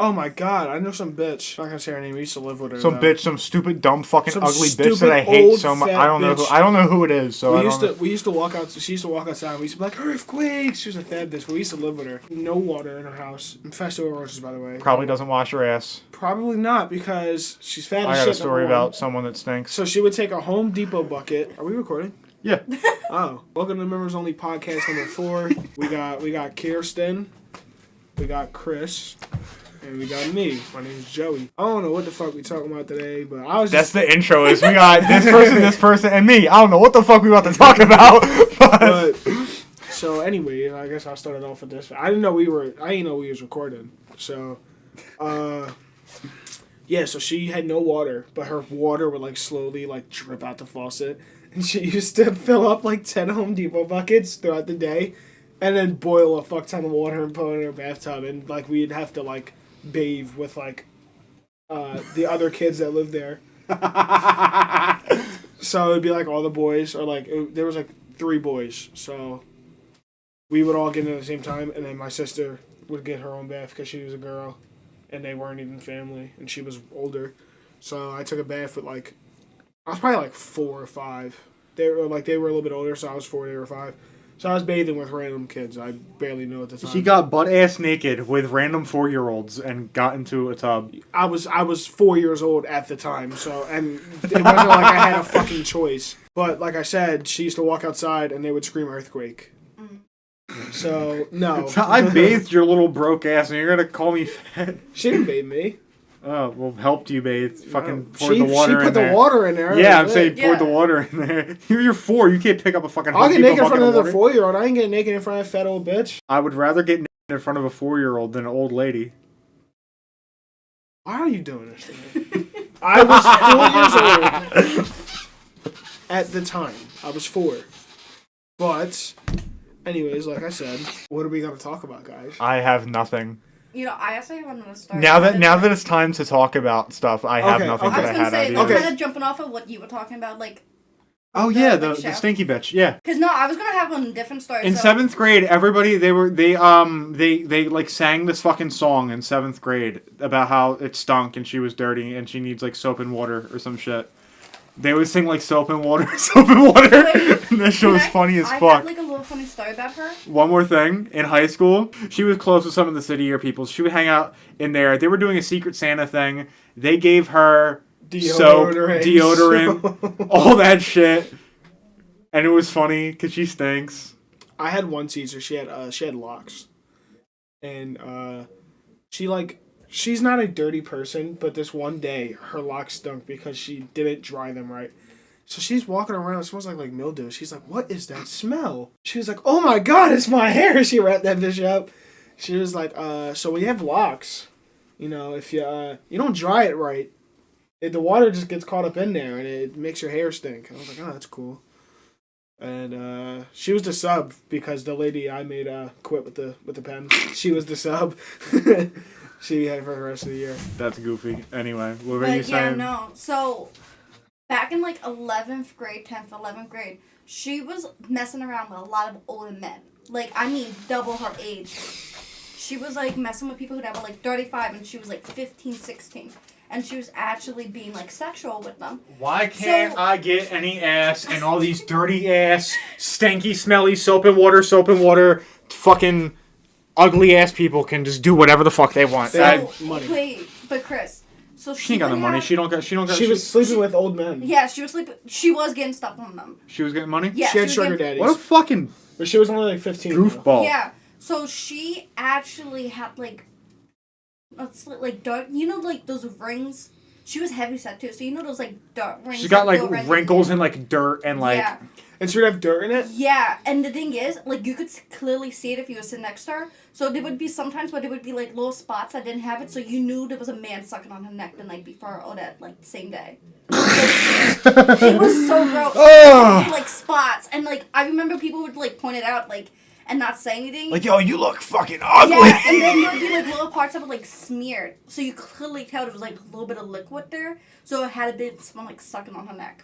Oh my god, I know some bitch. I'm not gonna say her name. We used to live with her. Some bitch, some stupid, dumb, fucking Some ugly stupid, bitch that I hate old, so much. fat I don't know. bitch. I don't know who it is. So we used to walk out. She used to walk outside. And we used to be like earthquakes. She was a fat bitch. But we used to live with her. No water in her house. Infested with roaches, by the way. Probably doesn't wash her ass. Probably not because she's fat. I as got a shit, story about someone that stinks. So she would take a Home Depot bucket. Are we recording? Yeah. Oh, welcome to Members Only Podcast number 4. We got Kirsten, we got Chris, and we got me. My name's Joey. I don't know what the fuck we talking about today, but I was That's the intro. Is we got this person, and me. I don't know what the fuck we about to talk about. But so anyway, I guess I started off with this. I didn't know we was recording. So, yeah. So she had no water, but her water would like slowly like drip out the faucet. And she used to fill up like 10 Home Depot buckets throughout the day and then boil a fuck ton of water and put it in her bathtub. And like we'd have to like bathe with like the other kids that lived there. So it'd be like all the boys, or like there was like 3 boys. So we would all get in at the same time, and then my sister would get her own bath because she was a girl and they weren't even family and she was older. So I took a bath with like, I was probably like 4 or 5. They were a little bit older, so I was 4, they were 5. So I was bathing with random kids I barely knew at the time. She got butt ass naked with random 4-year-olds and got into a tub. I was 4 years old at the time, so, and it wasn't like I had a fucking choice. But like I said, she used to walk outside and they would scream earthquake. So no. So I bathed your little broke ass, and you're gonna call me fat? She didn't bathe me. Oh, well, helped you bathe. Fucking No. poured the water in there. She put the water in there. Yeah, I'm saying poured the water in there. You're 4. You can't pick up a fucking I'll get naked in front of water. another 4-year-old. I ain't getting naked in front of a fat old bitch. I would rather get naked in front of a 4-year-old than an old lady. Why are you doing this to me? I was 4 years old at the time. I was 4. But, anyways, like I said, what are we going to talk about, guys? I have nothing. You know, I actually want to start. Now that it's time to talk about stuff, I have nothing okay. that I had ideas. Okay. Kind of jumping off of what you were talking about, like. Oh yeah, the stinky bitch. Yeah. Because no, I was gonna have a different story. In 7th grade, everybody they like sang this fucking song in 7th grade about how it stunk and she was dirty and she needs like soap and water or some shit. They would sing like soap and water, soap and water. Wait, and that shit was funny as fuck. I have like a little funny story about her. One more thing, in high school, she was close with some of the city year people. She would hang out in there. They were doing a Secret Santa thing. They gave her soap, deodorant, all that shit. And it was funny because she stinks. I had one teacher. She had locks, and she's not a dirty person, but this one day her locks stunk because she didn't dry them right. So she's walking around. It smells like mildew. She's like, "What is that smell?" She was like, "Oh my god, it's my hair." She wrapped that bitch up. She was like, "So when you have locks, you know, if you don't dry it right, the water just gets caught up in there and it makes your hair stink." I was like, "Oh, that's cool." And she was the sub because the lady I made quit with the pen. She was the sub. She had it for the rest of the year. That's goofy. Anyway, what were you saying? Yeah, no. So back in like 11th grade, 10th, 11th grade, she was messing around with a lot of older men. Like, I mean, double her age. She was like messing with people who were like 35 and she was like 15, 16. And she was actually being like sexual with them. Why can't I get any ass and all these dirty ass, stinky, smelly soap and water, fucking ugly ass people can just do whatever the fuck they want? They have money. Wait, but Chris, so she ain't got no money. She was sleeping with old men. Yeah, she was sleeping. She was getting stuff on them. She was getting money? Yeah, she had sugar daddies. What a fucking But she was only like 15. goofball. Yeah, so she actually had like dark, you know, like those rings. She was heavy set too, so you know those like dark rings. She got like wrinkles and like dirt and like. Yeah. And she would have dirt in it? Yeah, and the thing is, like, you could clearly see it if you were sitting next to her. So there would be sometimes where there would be, like, little spots that didn't have it, so you knew there was a man sucking on her neck the night before or that, like, the same day. It was so gross. Oh. Like, spots. And, like, I remember people would, like, point it out, like, and not say anything. Like, yo, you look fucking ugly. Yeah, and then there would be, like, little parts of it, like, smeared. So you clearly tell there was, like, a little bit of liquid there. So it had been someone, like, sucking on her neck.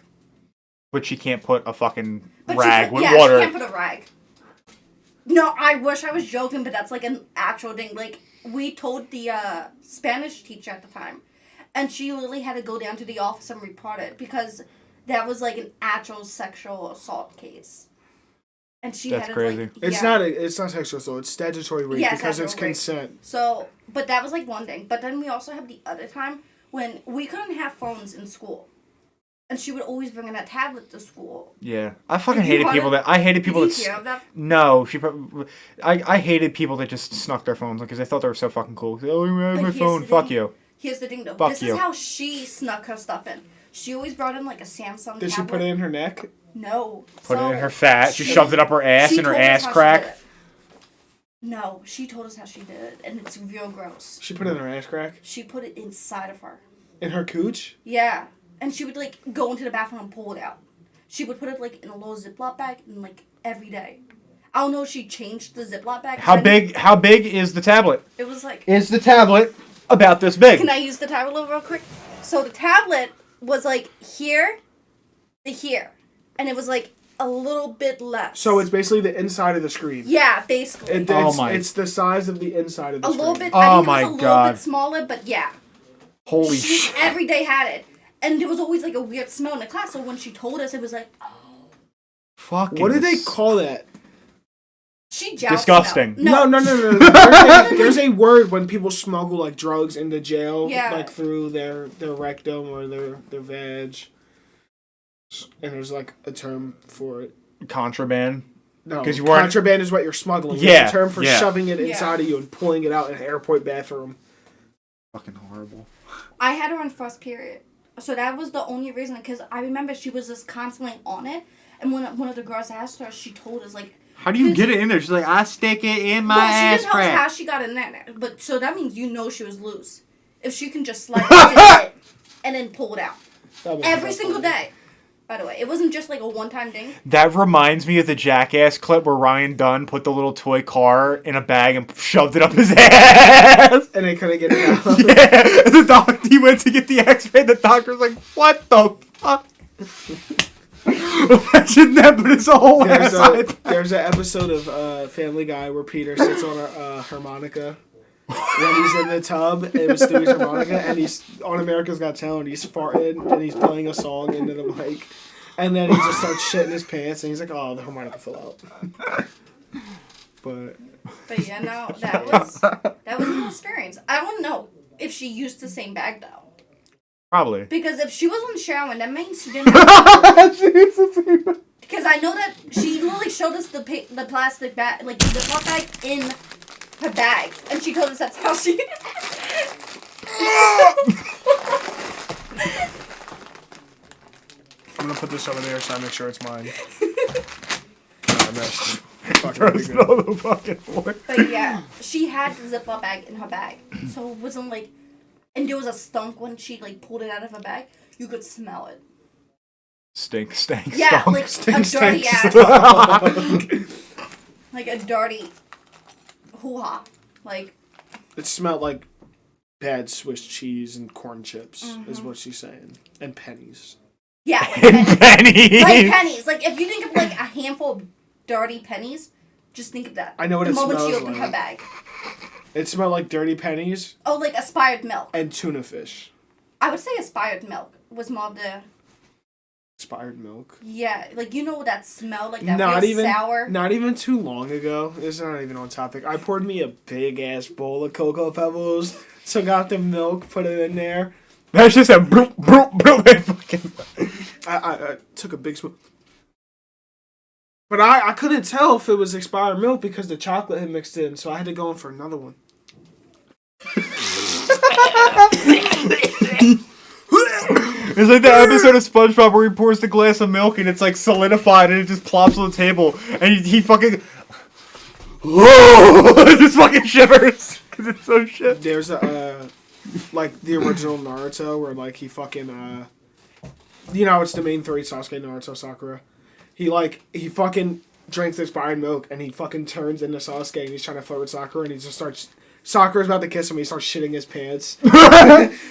But she can't put a fucking But rag with yeah, water. She can't put a rag. No, I wish I was joking, but that's like an actual thing. Like, we told the Spanish teacher at the time, and she literally had to go down to the office and report it because that was like an actual sexual assault case. And she That's had crazy. Like, It's not sexual assault. It's statutory rape because it's consent. Rape. So, but that was like one thing. But then we also have the other time when we couldn't have phones in school, and she would always bring in a tablet to school. Yeah, I fucking hated people that. I hated people Did you hear of that? No, I hated people that just snuck their phones because they thought they were so fucking cool. Oh, I have my phone. Fuck you. Here's the thing, though. Fuck this you. is how she snuck her stuff in. She always brought in like a Samsung tablet. Did she put it in her neck? No. Put it in her fat. She shoved it up her ass in her ass crack. No, she told us how she did it, and it's real gross. She put it in her ass crack? She put it inside of her. In her cooch? Yeah. And she would, like, go into the bathroom and pull it out. She would put it, like, in a little Ziploc bag, and, like, every day. I don't know if she changed the Ziploc bag. How big is the tablet? It was, like... Is the tablet about this big? Can I use the tablet real quick? So the tablet was, like, here to here. And it was, like, a little bit less. So it's basically the inside of the screen. Yeah, basically. It's the size of the inside of the screen. A little bit. Oh, I think my it was a God. little bit smaller, but yeah. Holy She shit. every day had it. And there was always, like, a weird smell in the class. So when she told us, it was like, oh. Fucking. What do they call that? She jousted Disgusting. No. No. There's a word when people smuggle, like, drugs into jail. Yeah. Like, through their rectum or their vag. And there's, like, a term for it. Contraband. No, you weren't... contraband is what you're smuggling. Yeah. It's a term for yeah. shoving it inside of you and pulling it out in an airport bathroom. Fucking horrible. I had her on first period. So that was the only reason, because I remember she was just constantly on it. And when one of the girls asked her, she told us, like... How do you get it in there? She's like, I stick it in my ass she didn't tell us how crack. she got in there. But, so that means you know she was loose. If she can just slide it in and then pull it out. Every single day. By the way, it wasn't just like a one-time thing. That reminds me of the Jackass clip where Ryan Dunn put the little toy car in a bag and shoved it up his ass. And they couldn't get it out. Yeah, he went to get the X-ray. The doctor's like, "What the fuck?" Imagine that, but it's a whole ass. There's an episode of Family Guy where Peter sits on a harmonica when he's in the tub and with Stewie's harmonica, and he's on America's Got Talent. He's farting and he's playing a song into the mic, and then he just starts shitting his pants, and he's like, "Oh, the harmonica fell out." But yeah, no, that was an experience. I don't know if she used the same bag though. Probably. Because if she was on showering, that means she didn't have because I know that she literally showed us the plastic bag, like the Ziploc bag in her bag. And she told us that's how she... I'm gonna put this over there so I make sure it's mine. Throws it on the fucking floor. But yeah, she had the Ziploc bag in her bag. So it wasn't like... And there was a stunk when she like pulled it out of her bag. You could smell it. Stank, yeah, stunk. like stink, a dirty stink, ass. Like a dirty hoo-ha. Like... It smelled like bad Swiss cheese and corn chips, is what she's saying. And pennies. Yeah, like pennies. Like pennies. Like if you think of like a handful of dirty pennies, just think of that. I know what the it moment smells she opened like. her bag. It smelled like dirty pennies. Oh, like aspired milk. And tuna fish. I would say aspired milk was more the... Expired milk. Yeah, like you know that smell, like that real sour. Not even too long ago. It's not even on topic. I poured me a big ass bowl of Cocoa Pebbles. So got the milk, put it in there. That's just a broop, broop, broop. I took a big spoon. But I couldn't tell if it was expired milk because the chocolate had mixed in, so I had to go in for another one. It's like the episode of SpongeBob where he pours the glass of milk and it's like solidified and it just plops on the table and he fucking it just fucking shivers because it's so shit. There's a like the original Naruto where like he fucking you know it's the main three: Sasuke, Naruto, Sakura. He fucking drinks expired milk and he fucking turns into Sasuke and he's trying to flirt with Sakura and he just starts. Sakura's about to kiss him. He starts shitting his pants.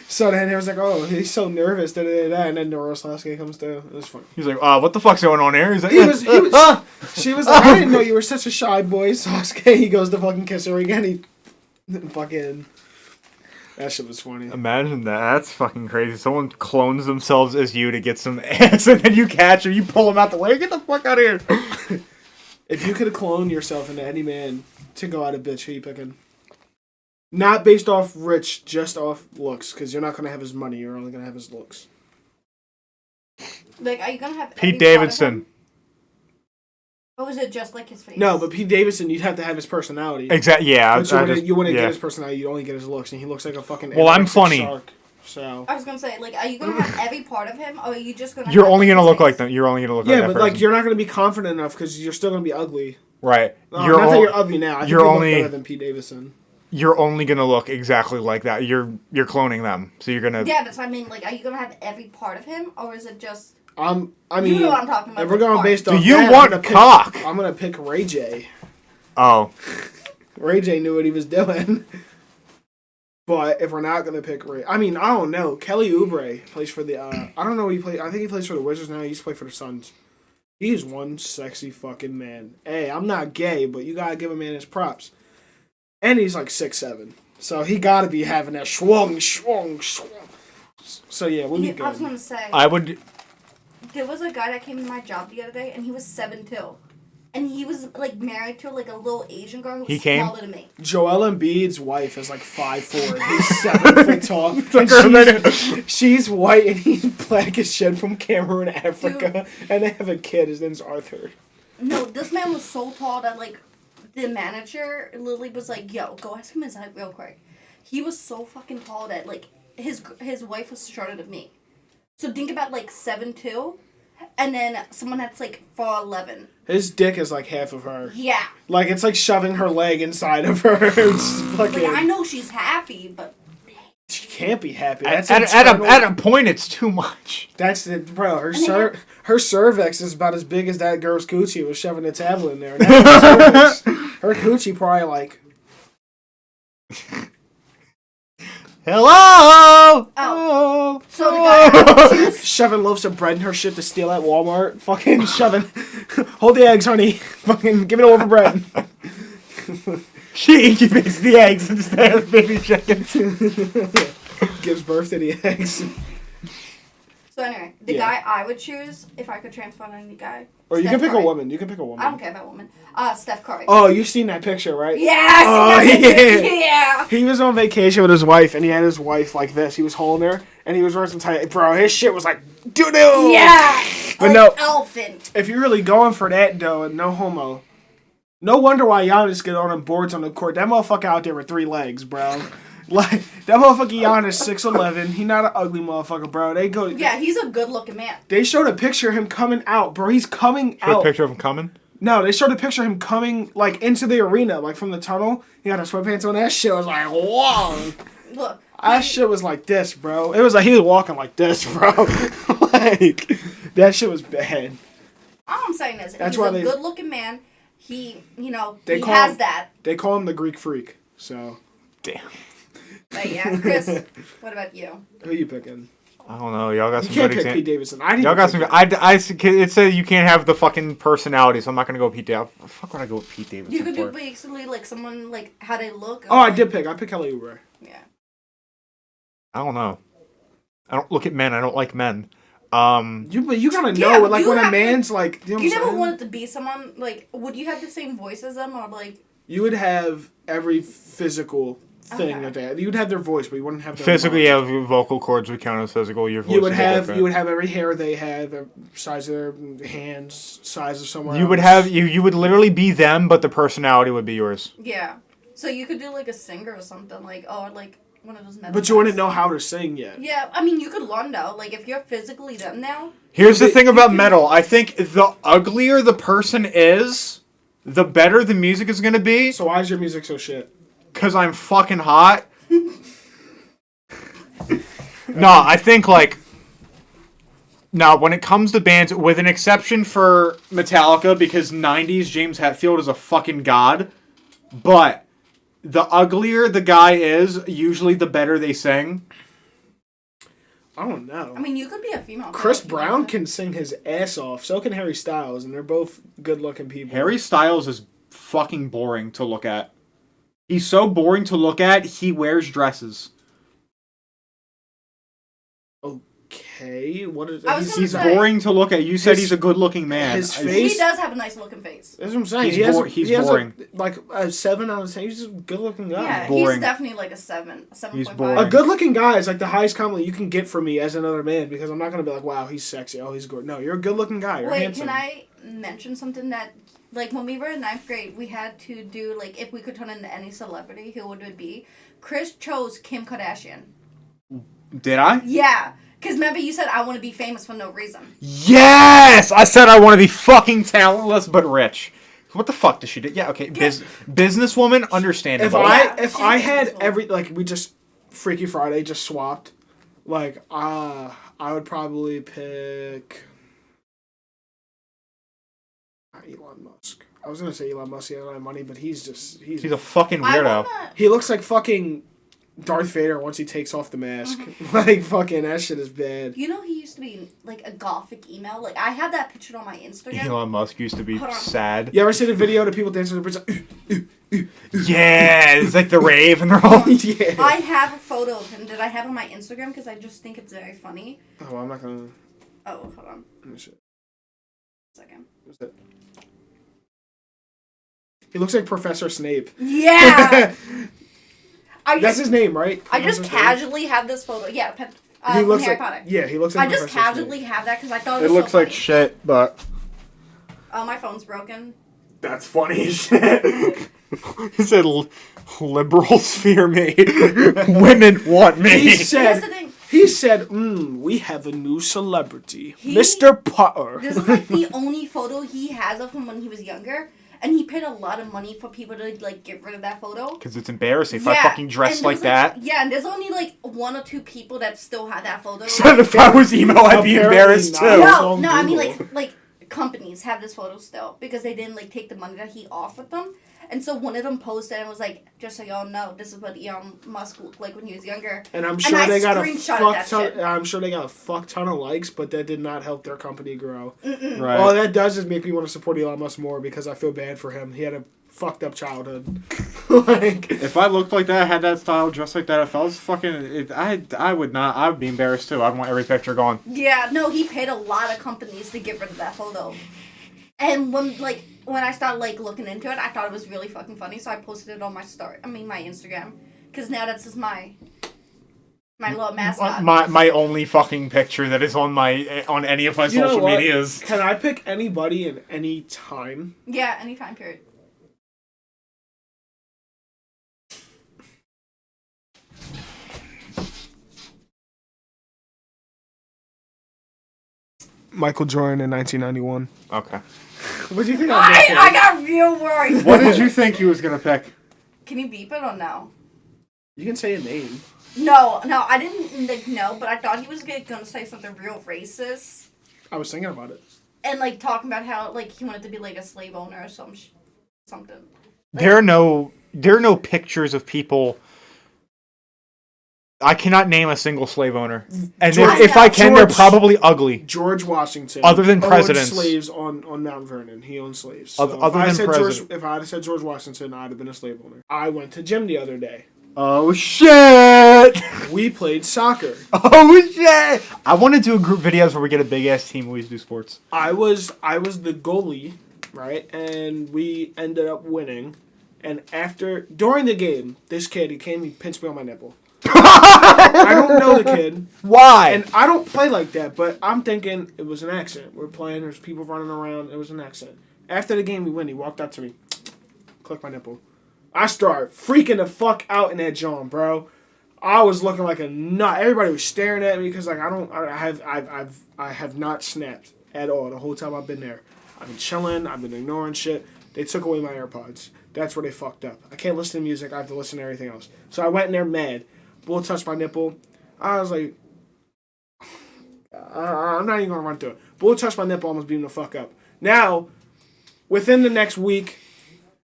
So then he was like, "Oh, he's so nervous." And then Naruto Sasuke comes through. It was fun. He's like, "What the fuck's going on here?" He's like, She was like, "I didn't know you were such a shy boy, Sasuke." He goes to fucking kiss her again. He Fucking. That shit was funny. Imagine that. That's fucking crazy. Someone clones themselves as you to get some ass, and then you catch them, you pull them out the way. Get the fuck out of here. If you could clone yourself into any man to go out a bitch, who you picking? Not based off rich, just off looks, because you're not going to have his money. You're only going to have his looks. Like, are you going to have Pete Davidson. Or was it just like his face? No, but Pete Davidson, you'd have to have his personality. Exactly. Yeah. But you wouldn't get his personality. You'd only get his looks, and he looks like a fucking. Well, I'm funny. Shark, so I was gonna say, like, are you gonna have every part of him, or are you just gonna? You're only gonna look like them. You're only gonna look like that but person. like you're not gonna be confident enough because you're still gonna be ugly. Right. Not that you're ugly now. I think you're only better than Pete Davidson. You're only gonna look exactly like that. You're cloning them, so you're gonna. Yeah, that's what I mean. Like, are you gonna have every part of him, or is it just? I mean, you know what I'm talking about. If we're going based on do you want cock? I'm gonna pick Ray J. Oh. Ray J knew what he was doing. But if we're not gonna pick Ray, I mean, I don't know. Kelly Oubre plays for the. I don't know what he plays. I think he plays for the Wizards now. He used to play for the Suns. He's one sexy fucking man. Hey, I'm not gay, but you gotta give a man his props. And he's like 6'7", so he gotta be having that swung. So yeah, we'll be good. I was gonna say. I would. There was a guy that came to my job the other day, and he was 7'2", and he was like married to like a little Asian girl who was smaller than me. Joel Embiid's wife is like 5'4". He's 7 feet tall. And she's white and he's black as shit from Cameroon, Africa, and they have a kid. His name's Arthur. No, this man was so tall that like the manager literally was like, "Yo, go ask him his height real quick." He was so fucking tall that like his wife was shorter than me. So think about like 7'2", and then someone that's like 4'11". His dick is like half of her. Yeah. Like it's like shoving her leg inside of her. It's fucking... Like I know she's happy, but she can't be happy. That's at a point, it's too much. That's it, bro. Her cervix is about as big as that girl's coochie was shoving a tablet in there. Her coochie probably like. Hello! Oh. So the guy shoving loaves of bread in her shit to steal at Walmart. Fucking shoving. Hold the eggs, honey. Fucking give it over bread. She incubates the eggs instead of baby chickens. Gives birth to the eggs. So anyway, the guy I would choose if I could transform any guy. Or you can pick a woman. You can pick a woman. I don't care about women. Steph Curry. Oh, you've seen that picture, right? Yes! Oh, yeah! He was on vacation with his wife, and he had his wife like this. He was holding her, and he was wearing some tight... Bro, his shit was like, doo-doo! Yeah! But like no, elephant. If you're really going for that, though, and no homo, no wonder why Giannis get on them boards on the court. That motherfucker out there with 3 legs, bro. Like, that motherfucker Giannis 6'11". He not an ugly motherfucker, bro. They go... Yeah, he's a good-looking man. They showed a picture of him coming out, bro. He's coming out. A picture of him coming? No, they showed a picture of him coming, like, into the arena, like, from the tunnel. He got his sweatpants on. That shit was like, whoa. Look. That shit was like this, bro. It was like he was walking like this, bro. Like, that shit was bad. All I'm saying is, That's he's why a good-looking man. He, he has him, that. They call him the Greek Freak, so. Damn. But yeah, Chris, what about you? Who you picking? I don't know. Y'all got some good good examples. Pete Davidson. Y'all got some. It said you can't have the fucking personality, so I'm not gonna go with Pete Davidson. What the fuck would I go with Pete Davidson? You could do basically like someone like how they look. Oh, I did pick. I picked Kelly Oubre. Yeah. I don't know. I don't look at men. I don't like men. You gotta know, like when a man's like. You never wanted to be someone like. Would you have the same voice as them or like? You would have every physical thing that they had. You'd have their voice, but you wouldn't have their physically. Yeah, vocal cords would count as physical. Your voice. You would have every hair they have, the size of their hands, size of someone. You would have you would literally be them, but the personality would be yours. Yeah, so you could do like a singer or something like like one of those. But you wouldn't know how to sing yet. Yeah, I mean you could learn though. Like if you're physically them now. Here's the thing about metal. I think the uglier the person is, the better the music is gonna be. So why is your music so shit? 'Cause I'm fucking hot. No, I think like. Now, when it comes to bands, with an exception for Metallica, because 90s James Hetfield is a fucking god, but the uglier the guy is, usually the better they sing. I don't know. I mean, you could be a female. Chris Brown can sing his ass off. So can Harry Styles, and they're both good-looking people. Harry Styles is fucking boring to look at. He's so boring to look at, he wears dresses. Okay, what is he's boring to look at. You said he's a good-looking man. His face, he does have a nice looking face. That's what I'm saying. He's boring. Like a 7 out of 10. He's just a good-looking guy. Yeah, he's definitely like a 7, a 7.5. He's boring. A good-looking guy is like the highest compliment you can get from me as another man, because I'm not gonna be like, wow, he's sexy. Oh, he's good. No, you're a good-looking guy. You're handsome. Can I mention something that, like, when we were in 9th grade, we had to do, like, if we could turn into any celebrity, who would it be? Chris chose Kim Kardashian. Did I? Yeah. Because remember you said, I want to be famous for no reason. Yes! I said I want to be fucking talentless but rich. What the fuck does she do? Yeah, okay. Businesswoman, understandable. If I had we just Freaky Friday just swapped, like, I would probably pick Elon Musk. I was going to say Elon Musk, he doesn't have money, but he's a fucking weirdo. He looks like fucking Darth Vader once he takes off the mask. Like, fucking, that shit is bad. You know, he used to be, like, a gothic emo. Like, I had that pictured on my Instagram. Elon Musk used to be sad. You ever see the video of people dancing to the bridge? Yeah, it's like the rave and they're all... Yeah. I have a photo of him that I have on my Instagram because I just think it's very funny. Oh, I'm not gonna... Oh, hold on. Let me see. Second. What's that? He looks like Professor Snape. Yeah! That's his name, right? I just casually have this photo. Yeah, he looks Harry like Potter. Yeah, he looks like. I just casually have that because I thought it was looks so like funny. shit, but. Oh, my phone's broken. That's funny as shit. He said, "Liberals fear me, women want me." He said, we have a new celebrity, Mr. Potter. This is like the only photo he has of him when he was younger. And he paid a lot of money for people to, like, get rid of that photo. Because it's embarrassing if I fucking dress like that. Yeah, and there's only, like, 1 or 2 people that still have that photo. So if I was emo, I'd be embarrassed, too. No, I mean, like, companies have this photo still. Because they didn't, like, take the money that he offered them. And so one of them posted and was like, just so y'all know, this is what Elon Musk looked like when he was younger. And I'm sure they got a fuck ton of likes, but that did not help their company grow. Right. All that does is make me want to support Elon Musk more because I feel bad for him. He had a fucked up childhood. Like, if I looked like that, had that style, dressed like that, if I was fucking, I would not. I would be embarrassed too. I'd want every picture gone. Yeah, no, he paid a lot of companies to get rid of that photo. And when I started, like, looking into it, I thought it was really fucking funny, so I posted it on my my Instagram. Because now that's just my little mascot. My only fucking picture that is on any of my social medias. Can I pick anybody in any time? Yeah, any time period. Michael Jordan in 1991. Okay. What do you think? I got real worried. What did you think he was gonna pick? Can you beep it or no? You can say a name. No, I didn't know, but I thought he was gonna say something real racist. I was thinking about it. And, like, talking about how, like, he wanted to be, like, a slave owner or something. Like, there are no pictures of people. I cannot name a single slave owner. And if I can, they're probably ugly. George Washington. Other than presidents. Owned slaves on Mount Vernon. He owned slaves. So other than presidents. If I had said George Washington, I'd have been a slave owner. I went to gym the other day. Oh, shit! We played soccer. Oh, shit! I want to do a group videos where we get a big-ass team where we do sports. I was the goalie, right? And we ended up winning. And during the game, this kid, he pinched me on my nipple. I don't know the kid. Why? And I don't play like that, but I'm thinking it was an accident. We're playing, there's people running around, it was an accident. After the game, we win. He walked up to me, clicked my nipple. I start freaking the fuck out in that joint, bro. I was looking like a nut. Everybody was staring at me because, like, I have not snapped at all the whole time I've been there. I've been chilling. I've been ignoring shit. They took away my AirPods. That's where they fucked up. I can't listen to music. I have to listen to everything else. So I went in there mad. Bull touched my nipple. I was like, I'm not even going to run through it. Bull touched my nipple, almost beat him the fuck up. Now, within the next week,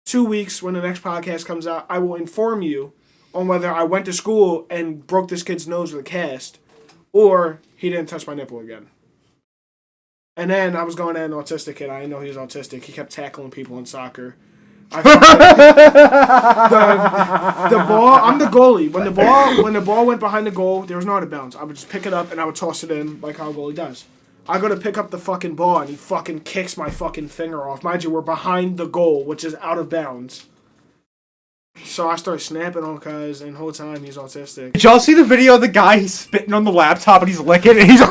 2 weeks, when the next podcast comes out, I will inform you on whether I went to school and broke this kid's nose with a cast, or he didn't touch my nipple again. And then I was going at an autistic kid. I didn't know he was autistic. He kept tackling people in soccer. the ball. I'm the goalie. When the ball went behind the goal, there was no out of bounds. I would just pick it up and I would toss it in like how a goalie does. I go to pick up the fucking ball and he fucking kicks my fucking finger off. Mind you, we're behind the goal, which is out of bounds. So I start snapping on cuz, and the whole time he's autistic. Did y'all see the video of the guy? He's spitting on the laptop and he's licking and he's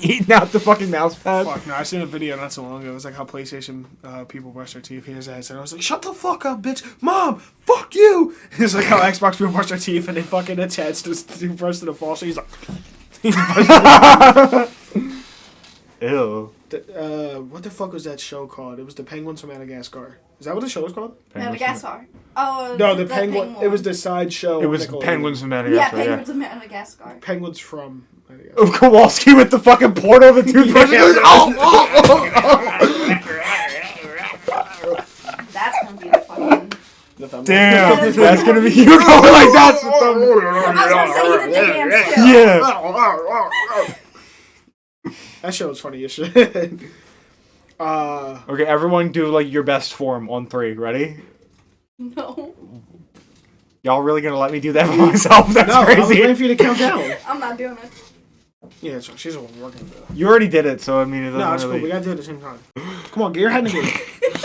eating out the fucking mouse pad. Fuck no, I seen a video not so long ago. It was like how PlayStation people brush their teeth. His ass, and I was like, "Shut the fuck up, bitch, Mom, fuck you." It's like how Xbox people brush their teeth and they fucking attach the toothbrush to the fall. So he's like, Ew. What the fuck was that show called? It was the Penguins from Madagascar. Is that what the show was called? Madagascar. Oh, no, the penguin. It was the side show. It was Penguins from Madagascar. Yeah, Penguins of Madagascar. Penguins from Madagascar. Of Kowalski with the fucking portal of the toothbrush. That's gonna be the fucking. Damn, that's gonna be you going like that. I was gonna say he did the damn still. Yeah. That show was funny as shit. Okay, everyone do like your best form on 3. Ready? No. Y'all really gonna let me do that for myself? That's no, crazy. I was waiting for you to count down. I'm not doing it. Yeah, she's the one working for that. You already did it, so I mean, it doesn't No, it's really... cool. We gotta do it at the same time. Come on, get your head in the game.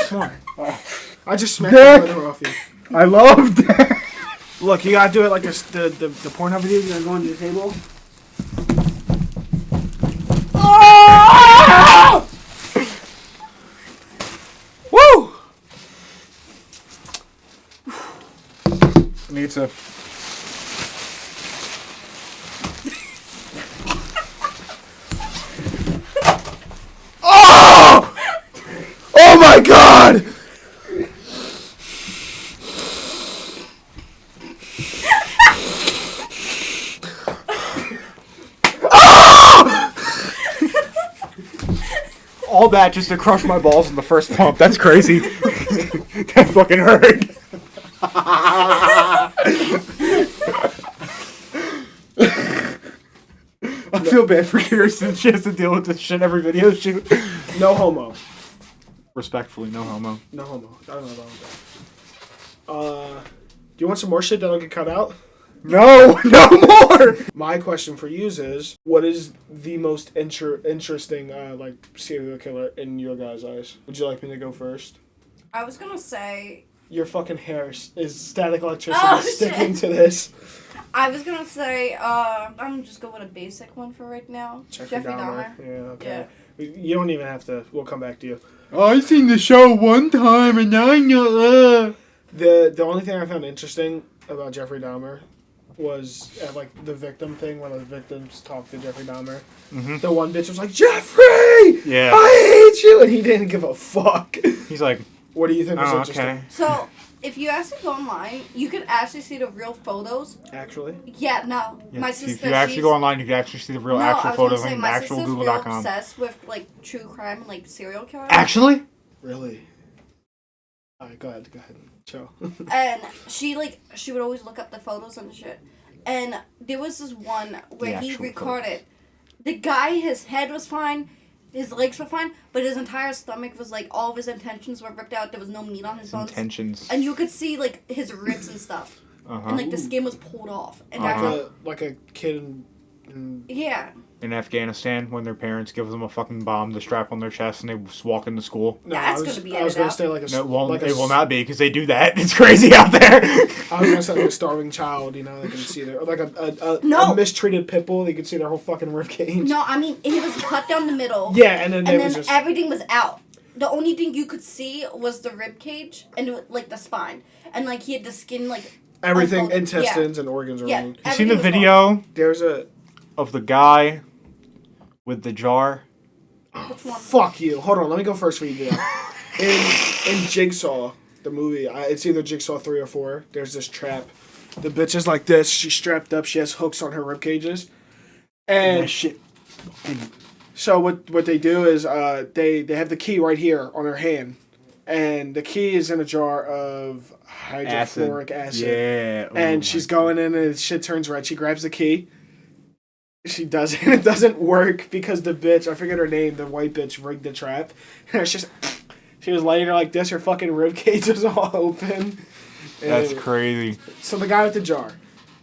Come on. I just smacked the brother off you. I love that. Look, you gotta do it like this, the Pornhub video. You gotta go into the table. Oh! Woo! Me too. Oh! Oh my god! All that just to crush my balls in the first pump. That's crazy. That fucking hurt. I feel bad for Kirsten. She has to deal with this shit every video shoot. No homo. Respectfully, no homo. No homo. I don't know about that. Do you want some more shit that'll get cut out? No, no more. My question for you is, what is the most interesting, like, serial killer in your guys' eyes? Would you like me to go first? I was gonna say. Your fucking hair is static electricity sticking to this. I was gonna say, I'm just go with a basic one for right now. Jeffrey Dahmer. Yeah, okay. Yeah. You don't even have to. We'll come back to you. I seen the show one time and now I know. The only thing I found interesting about Jeffrey Dahmer was at like the victim thing when the victims talked to Jeffrey Dahmer. Mm-hmm. The one bitch was like, "Jeffrey, yeah, I hate you," and he didn't give a fuck. He's like, "What do you think was interesting?" Okay. So if you actually go online, you can actually see the real photos. Actually? Yeah, no. Yeah, My sister. If you actually go online, you can actually see the real actual photos on actualgoogle.com. My sister's real obsessed with like true crime and like serial killers. Actually? Really? Alright, go ahead. Chill. And she would always look up the photos and shit. And there was this one where he recorded the guy, his head was fine, his legs were fine, but his entire stomach was like all of his intentions were ripped out. There was no meat on his bones. Intentions. And you could see like his ribs and stuff. And like the skin was pulled off. And like a kid yeah. In Afghanistan, when their parents give them a fucking bomb to strap on their chest and they just walk in the school. No, that's going to be I was going to say like a... No, like it will not be, because they do that. It's crazy out there. I was going to say like a starving child, you know, they can see their... Or like a mistreated pit bull, they can see their whole fucking ribcage. No, I mean, it was cut down the middle. Yeah, and then just... everything was out. The only thing you could see was the rib cage and like the spine. And like he had the skin like... Everything, unfolded. Intestines and organs are removed. You seen the video? There's a... Of the guy with the jar. Which one? Fuck you. Hold on, let me go first for you, dude. in Jigsaw, the movie, it's either Jigsaw 3 or 4, there's this trap. The bitch is like this, she's strapped up, she has hooks on her rib cages. And shit. So what they do is they have the key right here on her hand. And the key is in a jar of hydrofluoric acid. Yeah. And she's going in and shit turns red. She grabs the key. She does it. It doesn't work because the bitch, I forget her name, the white bitch rigged the trap. And it's just She was laying there like this. Her fucking rib cage was all open. That's crazy. So the guy with the jar.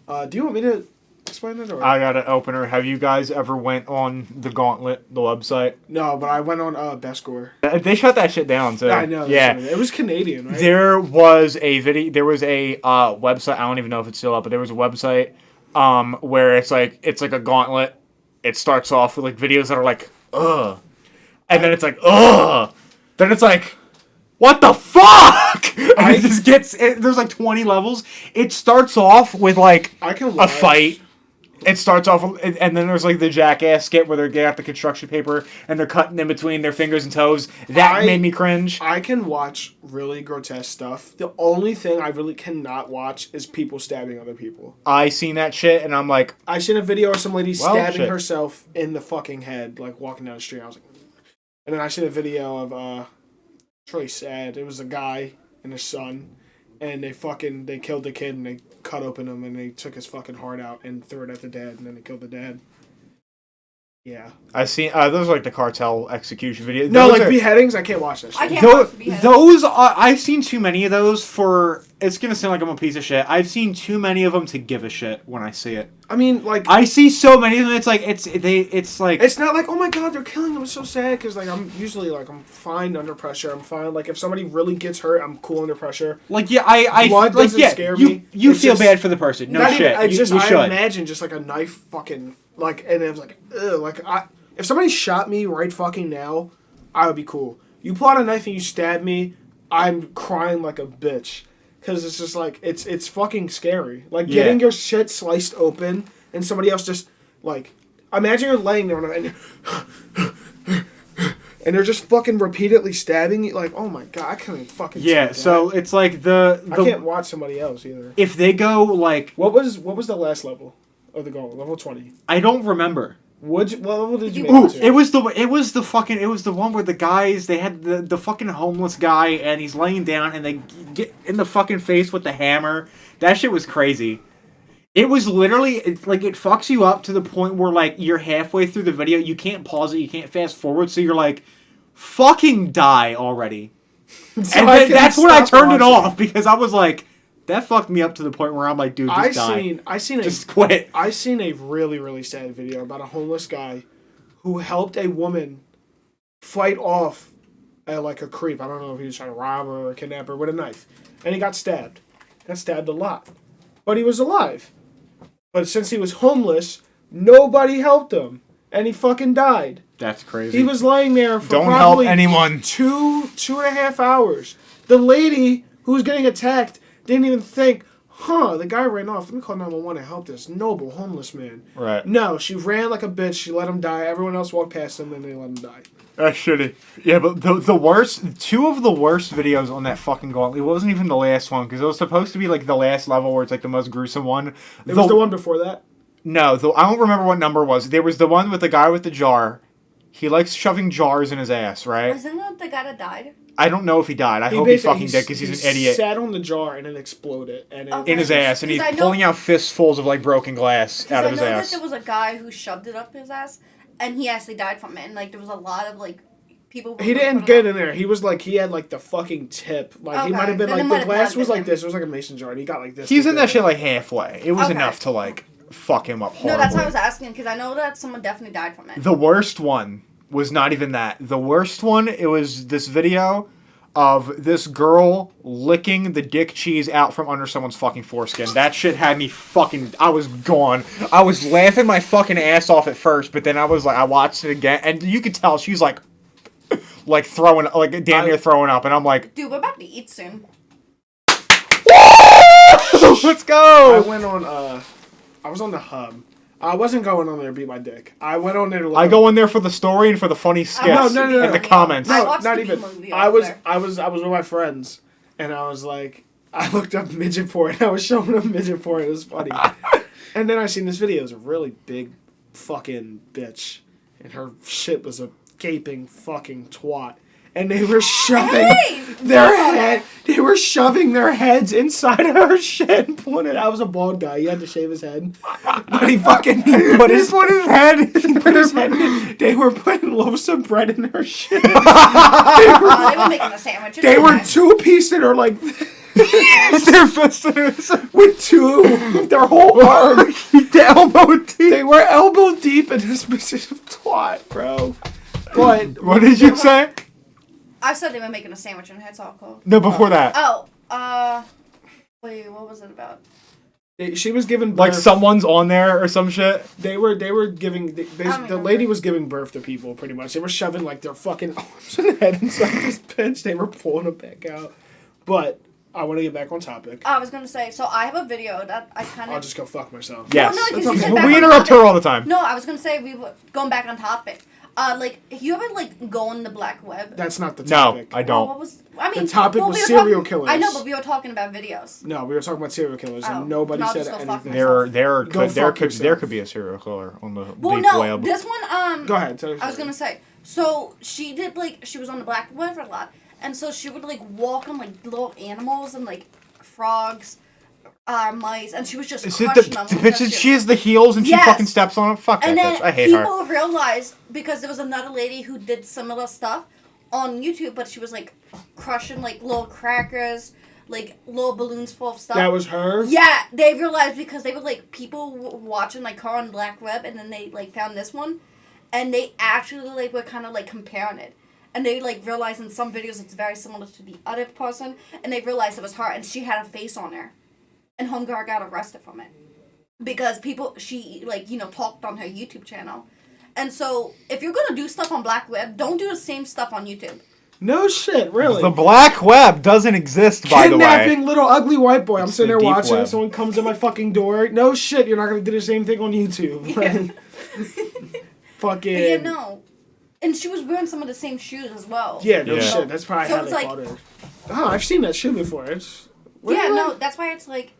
Do you want me to explain it? Or? I got an opener. Have you guys ever went on the Gauntlet, the website? No, but I went on Best Gore. They shut that shit down, too. Yeah, I know. Yeah. It was Canadian, right? There was a video. There was a website. I don't even know if it's still up, but there was a website where it's like a gauntlet. It starts off with like videos that are like, ugh. And then it's like, ugh. Then it's like, what the fuck? And it just gets, there's like 20 levels. It starts off with like a fight. It starts off, and then there's like the jackass skit where they get out the construction paper and they're cutting in between their fingers and toes. That made me cringe. I can watch really grotesque stuff. The only thing I really cannot watch is people stabbing other people. I seen that shit, and I'm like... I seen a video of some lady stabbing herself in the fucking head, like walking down the street. I was like... And then I seen a video of, it's really sad. It was a guy and his son, and they killed the kid, and they cut open him, and they took his fucking heart out and threw it at the dad, and then they killed the dad. Yeah. I seen those are like the cartel execution videos. No, like beheadings. I can't watch that shit. I can't watch beheadings. Those are, I've seen too many of those for. It's gonna sound like I'm a piece of shit. I've seen too many of them to give a shit when I see it. I mean, like I see so many of them. It's like it's like it's not like, oh my god, they're killing them. It's so sad because like I'm usually like I'm fine under pressure. I'm fine. Like if somebody really gets hurt, I'm cool under pressure. Like yeah, I blood like doesn't yeah. scare me. You It's feel just, bad for the person. No shit. Even, you should. I imagine just like a knife fucking like, and it was like ugh, like if somebody shot me right fucking now, I would be cool. You pull out a knife and you stab me, I'm crying like a bitch. Because it's just like, it's fucking scary. Like, getting your shit sliced open and somebody else just, like, imagine you're laying there and they're just fucking repeatedly stabbing you. Like, oh my god, I can't even fucking yeah, so it's like I can't watch somebody else either. If they go, like... What was the last level of the goal? Level 20? I don't remember. What level did you make it to? It was the one where the guys, they had the fucking homeless guy and he's laying down and they get in the fucking face with the hammer. That shit was crazy. It was literally like it fucks you up to the point where like you're halfway through the video, you can't pause it, you can't fast forward, so you're like, fucking die already. So and that's when I turned it off because I was like, that fucked me up to the point where I'm like, dude, just quit. I seen a really, really sad video about a homeless guy who helped a woman fight off like a creep. I don't know if he was trying to rob her or kidnap her with a knife. And he got stabbed. Got stabbed a lot. But he was alive. But since he was homeless, nobody helped him. And he fucking died. That's crazy. He was laying there for Don't probably help anyone. 2.5 hours. The lady who was getting attacked didn't even think, the guy ran off. Let me call 911 and help this noble homeless man. Right. No, she ran like a bitch. She let him die. Everyone else walked past him and they let him die. That's shitty. Yeah, but the worst, two of the worst videos on that fucking gauntlet, it wasn't even the last one, because it was supposed to be like the last level where it's like the most gruesome one. It was the one before that? No, I don't remember what number it was. There was the one with the guy with the jar. He likes shoving jars in his ass, right? Isn't that the guy that died? I don't know if he died. I hope he fucking did because he's an idiot. He sat on the jar and it exploded. In his ass. And he's pulling out fistfuls of like broken glass out of his ass. I know that there was a guy who shoved it up his ass and he actually died from it. And like there was a lot of like people... He didn't get in there. He was like, he had like the fucking tip. Like he might have been like, the glass was like this. It was like a mason jar and he got like this. He's in that shit like halfway. It was enough to like fuck him up horribly. No, that's why I was asking because I know that someone definitely died from it. The worst one was not even that. The worst one, it was this video of this girl licking the dick cheese out from under someone's fucking foreskin. That shit had me fucking... I was gone. I was laughing my fucking ass off at first, but then I was like... I watched it again, and you could tell she's like... like throwing... like damn near throwing up, and I'm like... Dude, we're about to eat soon. Let's go! I went on... I was on the hub. I wasn't going on there to beat my dick. I went on there to look I go in there for the story and for the funny skits no, and the comments. No, not even. I was with my friends, and I was like, I looked up midget porn. I was showing them midget porn. It was funny. And then I seen this video. It was a really big fucking bitch, and her shit was a gaping fucking twat. and they were shoving They were shoving their heads inside of her shit and pulling it out. I was a bald guy. He had to shave his head. But he put his head. They were putting loaves of bread in her shit. They were making a sandwich. They were two-piecing her like with their whole arm. Elbow deep. They were elbow deep in this piece of twat, bro. But what did you say? I said they were making a sandwich and it's all cold. No, before that. Wait, what was it about? She was giving birth. Like someone's on there or some shit. They were giving the lady was giving birth to people pretty much. They were shoving like their fucking arms and head inside this bitch. They were pulling them back out. But I want to get back on topic. I was gonna say, so I have a video that I kind of. I'll just go fuck myself. Yes. No, okay. We interrupt her all the time. No, I was gonna say we were going back on topic. Like, you ever like go on the black web? That's not the topic. No, I don't. Well, the topic was serial killers. I know, but we were talking about videos. No, we were talking about serial killers, and nobody said anything. There could be a serial killer on the deep web. This one. Go ahead. I was gonna say. So she did she was on the black web for a lot, and so she would like walk on like little animals and like frogs. Mice, and she was just crushing them. She has the heels and she fucking steps on them. Fuck that bitch. I hate her. And then people realized, because there was another lady who did similar stuff on YouTube, but she was like crushing like little crackers, like little balloons full of stuff. That was her? Yeah, they realized because they were like people watching like her on Black Web, and then they like found this one, and they actually like were kind of like comparing it. And they like realized in some videos it's very similar to the other person, and they realized it was her, and she had a face on her. And Homegirl got arrested from it. Because she, like, you know, talked on her YouTube channel. And so, if you're going to do stuff on Black Web, don't do the same stuff on YouTube. No shit, really. The Black Web doesn't exist, by the way. Kidnapping little ugly white boy. I'm sitting there watching web. Someone comes to my fucking door. No shit, you're not going to do the same thing on YouTube. Yeah. Fucking. But yeah, no. And she was wearing some of the same shoes as well. Yeah, no shit. That's probably how they caught her. Oh, I've seen that shoe before. That's why it's like,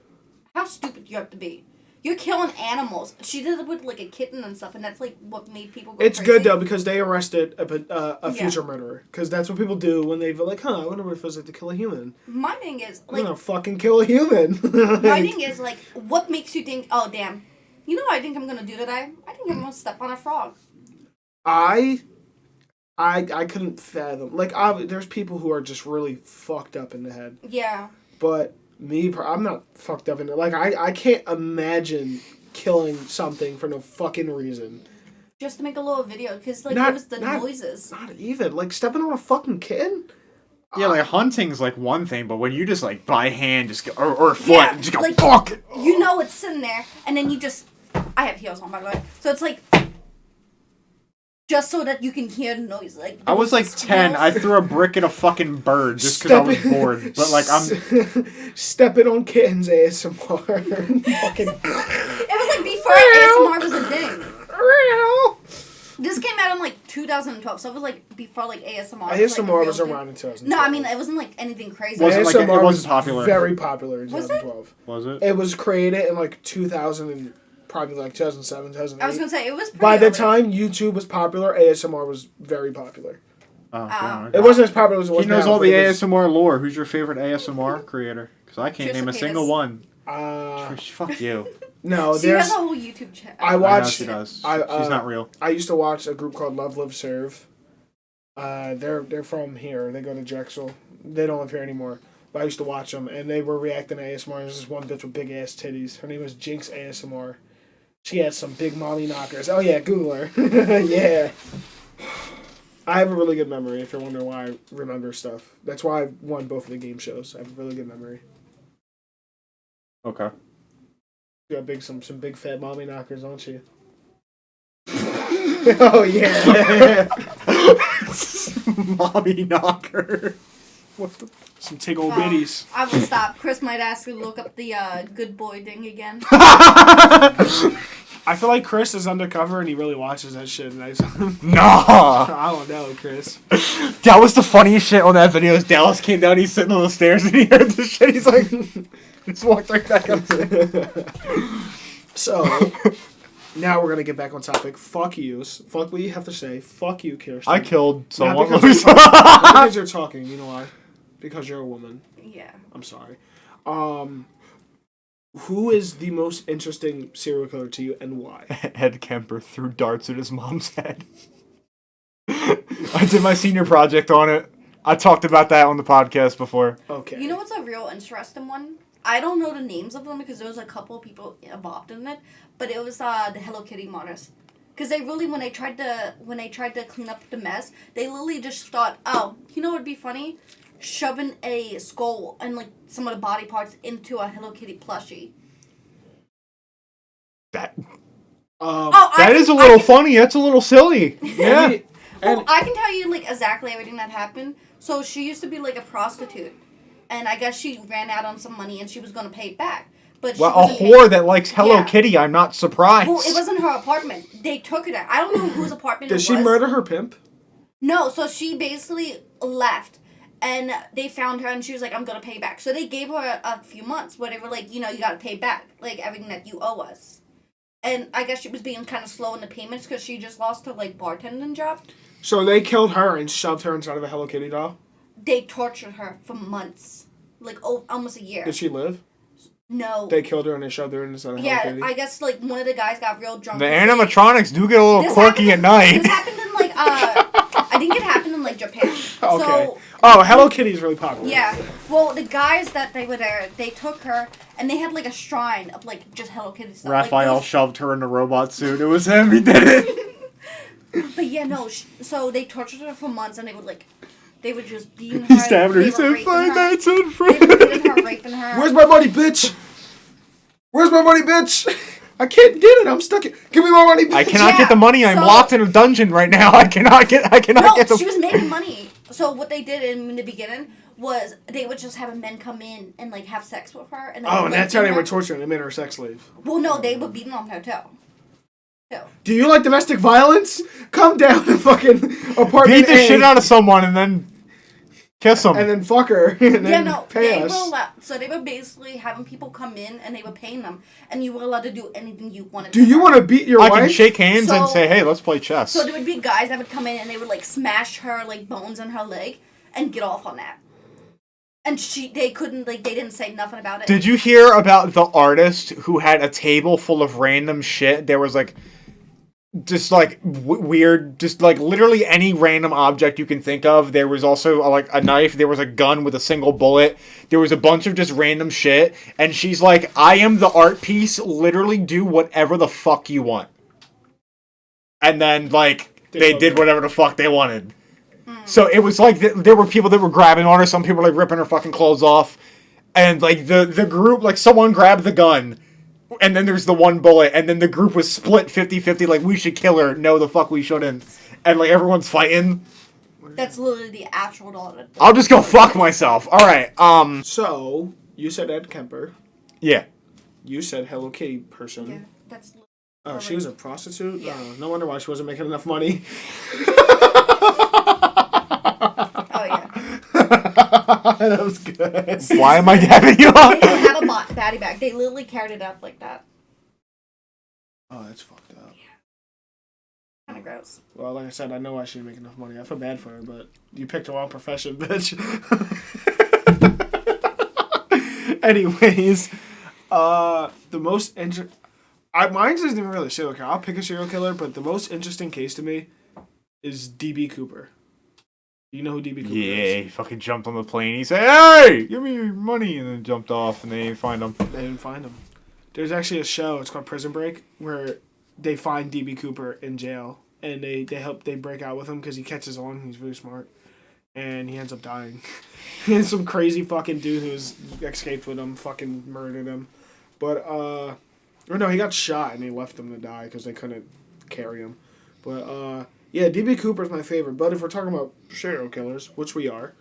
how stupid you have to be. You're killing animals. She did it with like a kitten and stuff, and that's like what made people go It's crazy. good though because they arrested a future murderer. Because that's what people do when they're like, I wonder what it feels like to kill a human. My thing is like, I'm gonna fucking kill a human. my thing is like, what makes you think? Oh damn, you know what I think I'm gonna do today? I think I'm gonna step on a frog. I couldn't fathom. Like there's people who are just really fucked up in the head. Yeah. But. I'm not fucked up in it. Like, I can't imagine killing something for no fucking reason. Just to make a little video, because, like, it was the noises. Not even. Like, stepping on a fucking kitten? Yeah, like, hunting's, like, one thing, but when you just, like, by hand, just go, or foot, just go, like, fuck it! You know it's sitting there, and then you just... I have heels on, by the way. So it's, like... Just so that you can hear the noise. Like I was like 10. I threw a brick at a fucking bird just because I was bored. But like I'm stepping on kittens ASMR. Fucking. It was like before ASMR was a thing. This came out in like 2012, so it was like before like ASMR. ASMR was around in 2012. No, I mean it wasn't like anything crazy. ASMR it wasn't popular. Very popular in 2012. Was it? It was created in like 2000 and probably like 2007, 2008. I was gonna say it was. By the time YouTube was popular, ASMR was very popular. Oh, it wasn't as popular as it was now. He knows all the ASMR lore. Who's your favorite ASMR creator? Because I can't name a single one. Fuck you. No, she has a whole YouTube channel. I watched. I know she does. She's not real. I used to watch a group called Love Live Serve. They're from here. They go to Drexel. They don't live here anymore. But I used to watch them, and they were reacting to ASMR. There's this one bitch with big ass titties. Her name was Jinx ASMR. She had some big mommy knockers. Oh yeah, Google her. Yeah. I have a really good memory if you're wondering why I remember stuff. That's why I won both of the game shows. I have a really good memory. Okay. You got some big fat mommy knockers, don't you? Oh yeah. Mommy knocker. What the? Some tiggle bitties. I will stop. Chris might ask you to look up the good boy ding again. I feel like Chris is undercover and he really watches that shit. And Nah. I don't know, Chris. That was the funniest shit on that video. Dallas came down, he's sitting on the stairs and he heard the shit. He's like, just walked right back up. So, Now we're gonna get back on topic. Fuck yous. Fuck what you have to say. Fuck you, Kirsten. I killed someone. Not because you're talking. You know why? Because you're a woman. Yeah. I'm sorry. Who is the most interesting serial killer to you and why? Ed Kemper threw darts at his mom's head. I did my senior project on it. I talked about that on the podcast before. Okay. You know what's a real interesting one? I don't know the names of them because there was a couple of people involved in it, but it was the Hello Kitty martyrs. Because they really, when they tried to clean up the mess, they literally just thought, oh, you know what would be funny? Shoving a skull and like some of the body parts into a Hello Kitty plushie. That is a little funny. That's a little silly. Yeah. Well, I can tell you like exactly everything that happened. So she used to be like a prostitute, and I guess she ran out on some money and she was going to pay it back. But well, a whore that likes Hello Kitty, I'm not surprised. Well, it wasn't her apartment. They took it out. I don't know whose apartment it was. Did she murder her pimp? No, so she basically left. And they found her, and she was like, I'm going to pay back. So they gave her a few months where they were like, you know, you got to pay back, like, everything that you owe us. And I guess she was being kind of slow in the payments because she just lost her, like, bartending job. So they killed her and shoved her inside of a Hello Kitty doll? They tortured her for months. Like, almost a year. Did she live? No. They killed her and they shoved her inside of Hello Kitty? Yeah, I guess, like, one of the guys got real drunk. The animatronics do get a little quirky at night. This happened in, like, I think it happened in, like, Japan. Okay. So, Hello Kitty is really popular. yeah. Well, the guys that they were there, they took her, and they had, like, a shrine of, like, just Hello Kitty stuff. Raphael like, shoved her in a robot suit. It was him. He did it. But yeah, no. So they tortured her for months, and they would just beat her. He stabbed her. He said, "Find that son, friend." They were beating her, raping her. Where's my money, bitch? Where's my money, bitch? I can't get it. I'm stuck. Give me my money, bitch. I cannot get the money. I'm locked in a dungeon right now. I cannot get the... she was making money. So what they did in the beginning was they would just have men come in and like have sex with her. And and that's how they were torturing. They made her a sex slave. Well, no, they were beating on her too. Do you like domestic violence? Come down to fucking apartment Beat the shit out of someone and then kiss them. And then fuck her. And then pay us. So they were basically having people come in and they were paying them. And you were allowed to do anything you wanted. Do you want to beat your wife? I can shake hands and say, hey, let's play chess. So there would be guys that would come in and they would like smash her like bones in her leg and get off on that. And they didn't say nothing about it. Did you hear about the artist who had a table full of random shit? There was like... just like weird, just like literally any random object you can think of. There was also like a knife. There was a gun with a single bullet. There was a bunch of just random shit. And she's like, I am the art piece. Literally do whatever the fuck you want. And then like they did whatever the fuck they wanted. So it was like there were people that were grabbing on her. Some people were like ripping her fucking clothes off. And like the group, like someone grabbed the gun. And then there's the one bullet, and then the group was split 50-50, like, we should kill her. No, the fuck we shouldn't. And, like, everyone's fighting. That's literally the actual dollar. I'll just go fuck myself. Alright, So, you said Ed Kemper. Yeah. You said Hello Kitty person. Yeah, that's... Oh, she was a prostitute? Yeah. Oh, no wonder why she wasn't making enough money. Oh, yeah. That was good. Why am I dabbing you up? They have a baddie bag. They literally carried it up like that. Oh, that's fucked up. Yeah. Kind of gross. Well, like I said, I know why she didn't make enough money. I feel bad for her, but you picked the wrong profession, bitch. Anyways, the most mine isn't even really a serial killer. I'll pick a serial killer, but the most interesting case to me is D.B. Cooper. You know who D.B. Cooper is? Yeah, he fucking jumped on the plane. He said, hey, give me your money, and then jumped off, and they didn't find him. They didn't find him. There's actually a show, it's called Prison Break, where they find D.B. Cooper in jail, and they break out with him because he catches on, he's really smart, and he ends up dying. And some crazy fucking dude who's escaped with him fucking murdered him. But, or no, he got shot, and they left him to die because they couldn't carry him. But, yeah, D.B. Cooper's my favorite, but if we're talking about serial killers, which we are,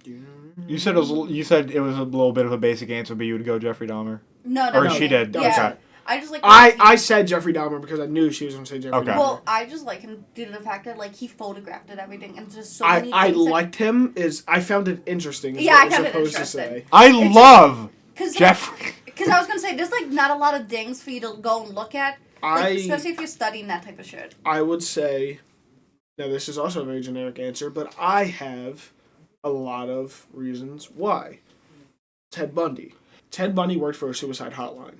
You said it was a little bit of a basic answer, but you would go Jeffrey Dahmer. No. She did. Yeah. Okay. I just like. I said Jeffrey Dahmer because I knew she was going to say Jeffrey Dahmer. Well, I just like him due to the fact that like he photographed it, everything, and just so many. I liked him. I found it interesting. Yeah, I found it interesting. I love Jeffrey. Because I was gonna say, there's like not a lot of things for you to go and look at, like, especially if you're studying that type of shit. I would say, now this is also a very generic answer, but I have a lot of reasons why. Ted Bundy. Ted Bundy worked for a suicide hotline.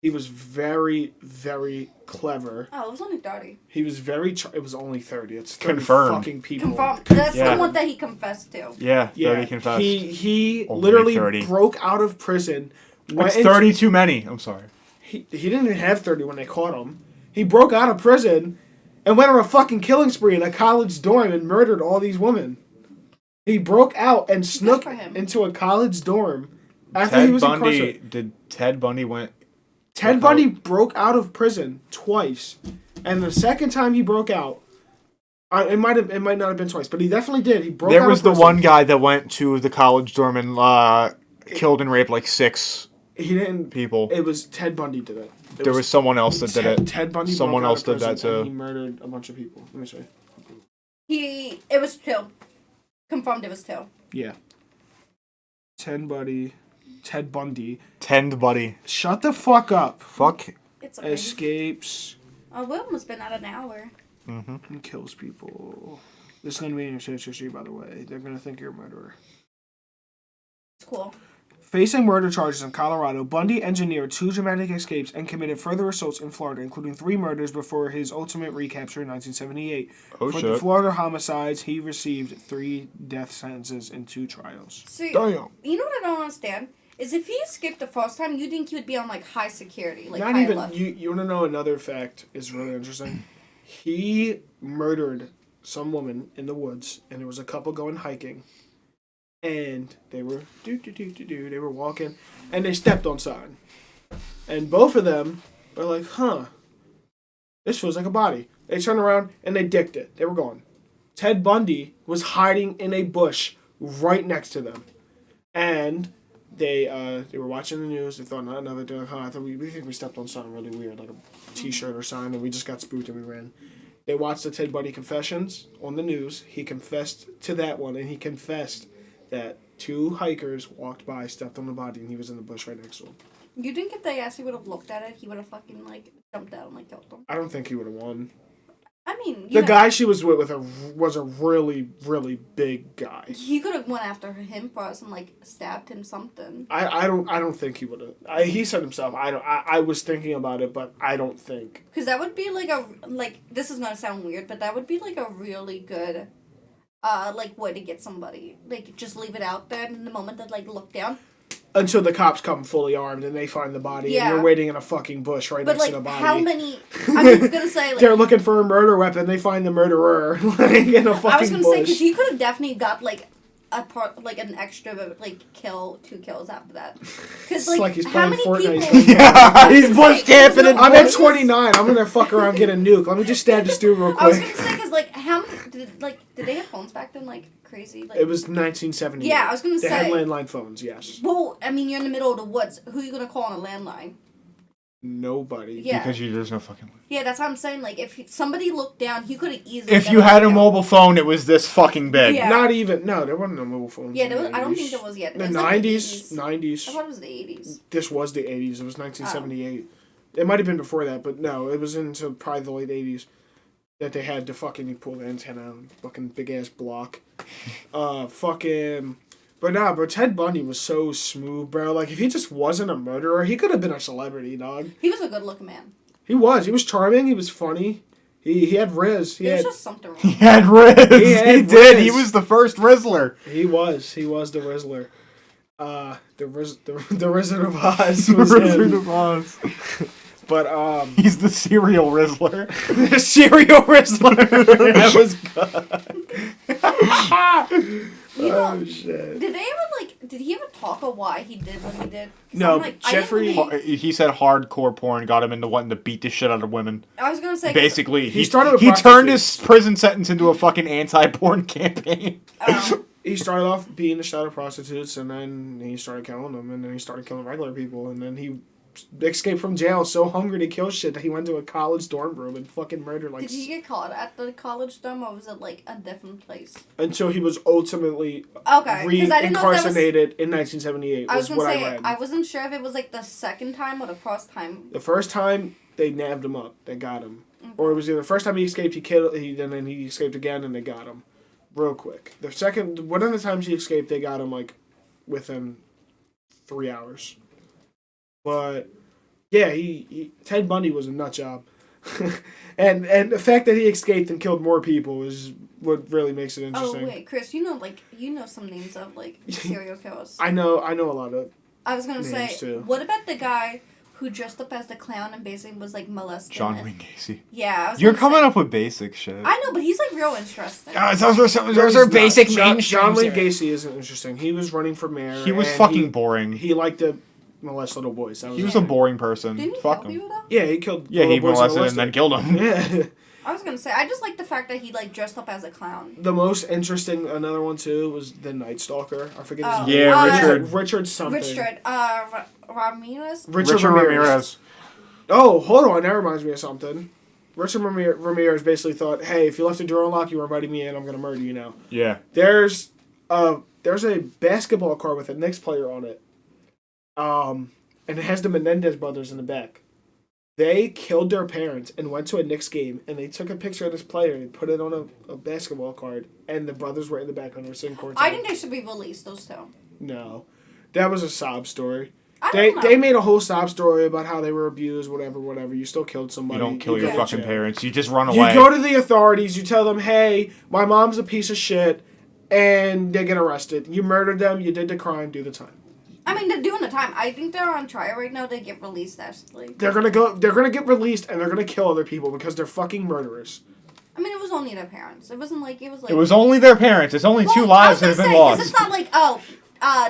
He was very, very clever. Oh, it was only 30. He was very... it was only 30. It's 30 confirmed. fucking people. Confirmed. That's the one that he confessed to. Yeah, 30 confessed. He only literally 30. broke out of prison. It's 30 too many. I'm sorry. He didn't even have 30 when they caught him. He broke out of prison and went on a fucking killing spree in a college dorm and murdered all these women. He broke out and snuck into a college dorm after he was incarcerated. Did Ted Bundy went... Ted Bundy broke out of prison twice, and the second time he broke out, it might not have been twice, but he definitely did. He broke out. There was the one guy that went to the college dorm and killed and raped like 6 people. It was Ted Bundy did it. There was someone else that did it. Ted Bundy. Someone else did that too. He murdered a bunch of people. Let me see. It was 2. Confirmed it was 2. Yeah. Ted Bundy. Ted Bundy. Shut the fuck up. Fuck. It's okay. Escapes. Oh, we almost been at an hour. Mm-hmm. And kills people. This is going to be in your search history, by the way. They're going to think you're a murderer. It's cool. Facing murder charges in Colorado, Bundy engineered 2 dramatic escapes and committed further assaults in Florida, including 3 murders before his ultimate recapture in 1978. Oh, For shit. the Florida homicides, he received 3 death sentences in 2 trials. See, Damn. you know what I don't understand? Is if he escaped the first time, you think he would be on, like, high security, like, Not high even, level. you want to know another fact is really interesting? He murdered some woman in the woods, and there was a couple going hiking, and they were they were walking, and they stepped on something. And both of them were like, huh, this feels like a body. They turned around, and they dicked it. They were gone. Ted Bundy was hiding in a bush right next to them. And they were watching the news. They thought, they're like, I thought we think we stepped on something really weird, like a T-shirt or something, and we just got spooked and we ran. They watched the Ted Bundy confessions on the news. He confessed to that one, and he confessed that 2 hikers walked by, stepped on the body, and he was in the bush right next to him. You think if they actually would have looked at it, he would have fucking, like, jumped out and, like, killed them? I don't think he would have won. I mean, the guy she was with was a really, really big guy. He could have went after him first and, like, stabbed him something. I don't think he would have. He said himself. I was thinking about it, but I don't think. Because that would be like this is gonna sound weird, but that would be like a really good, like, way to get somebody. Like, just leave it out there, and the moment that, like, look down. Until the cops come fully armed and they find the body, and you're waiting in a fucking bush right next to the body. How many? I was gonna say, like, they're looking for a murder weapon. They find the murderer laying in a fucking bush. I was gonna say, because he could have definitely got, like, an extra, like, 2 kills after that. Because, like he's how playing many Fortnite. people? Yeah, he's bush camping. I'm at 29. I'm gonna fuck around, get a nuke. Let me just stab this dude real quick. I was gonna say, because, like, how many did they have phones back then? Like, crazy. Like, it was 1978. Yeah, I was gonna say they had landline phones. Yes. Well, I mean, you're in the middle of the woods. Who are you gonna call on a landline? Nobody. Yeah. Because there's no fucking... Yeah, that's what I'm saying. Like, if somebody looked down, he could have easily... If you had a mobile phone, it was this fucking big. Yeah. Not even... No, there wasn't no mobile phones. Yeah, there was, I don't think there was yet. The It was 90s. Like 90s. I thought it was the 80s. This was the 80s. It was 1978. It might have been before that, but no, it was into probably the late 80s that they had to fucking pull the antenna out. Fucking big-ass block. Fucking... But nah, bro, Ted Bundy was so smooth, bro. Like, if he just wasn't a murderer, he could have been a celebrity, dog. He was a good-looking man. He was. He was charming. He was funny. He had riz. There was just something wrong. He had riz. He did. Riz. He was the first Rizzler. He was. He was the Rizzler. The Wizard of Oz The was Wizard him. of Oz. But he's the serial Rizzler. The serial Rizzler. That was good. You know, Oh shit. Did he ever talk about why he did what he did? No, like, Jeffrey... He said hardcore porn got him into wanting to beat the shit out of women. I was gonna say... Basically, he started with he turned prostitutes. his prison sentence into a fucking anti-porn campaign. He started off being the shot of prostitutes, and then he started killing them, and then he started killing regular people, and then he escaped from jail so hungry to kill shit that he went to a college dorm room and fucking murdered like... Did he get caught at the college dorm, or was it like a different place? Until he was ultimately reincarcerated in 1978 I was gonna say, I read. I wasn't sure if it was like the second time or the first time. The first time, they nabbed him up. They got him. Or it was either the first time he escaped, and then he escaped again, and they got him. Real quick. One of the times he escaped, they got him, like, within 3 hours. But, yeah, Ted Bundy was a nut job. and the fact that he escaped and killed more people is what really makes it interesting. Oh, wait, Chris, you know some names of, like, serial killers. I know a lot of I was gonna say, too. What about the guy who dressed up as the clown and basically was, like, molested? John Wayne Gacy. Yeah, You're coming up with basic shit. I know, but he's, like, real interesting. Those are basic mainstream. John Wayne Gacy isn't interesting. He was running for mayor. He was fucking boring. He liked to molest little boys. He was a boring person. Didn't he Fuck kill him. people, though? Yeah, he killed Yeah, he little boys molested and then killed him. Yeah. I was gonna say, I just like the fact that he, like, dressed up as a clown. The most interesting, another one too, was the Night Stalker. I forget his name. Yeah, Richard something. Ramirez? Richard Ramirez. Oh, hold on. That reminds me of something. Richard Ramirez basically thought, hey, if you left the door unlocked, you were inviting me in, I'm going to murder you now. Yeah. There's a basketball card with a Knicks player on it. And it has the Menendez brothers in the back. They killed their parents and went to a Knicks game, and they took a picture of this player and put it on a basketball card, and the brothers were in the background. They were sitting courtside. I think they should be released, those two. No. That was a sob story. They made a whole sob story about how they were abused, whatever. You still killed somebody. You don't kill your fucking jail. parents. You just run away. You go to the authorities. You tell them, hey, my mom's a piece of shit, and they get arrested. You murdered them. You did the crime. Do the time. I mean, they're doing the time. I think they're on trial right now. They get released, actually. They're gonna get released, and they're gonna kill other people because they're fucking murderers. I mean, it was only their parents. It wasn't like, it was like... It was only their parents. It's only 2 lives that have been lost. It's not like,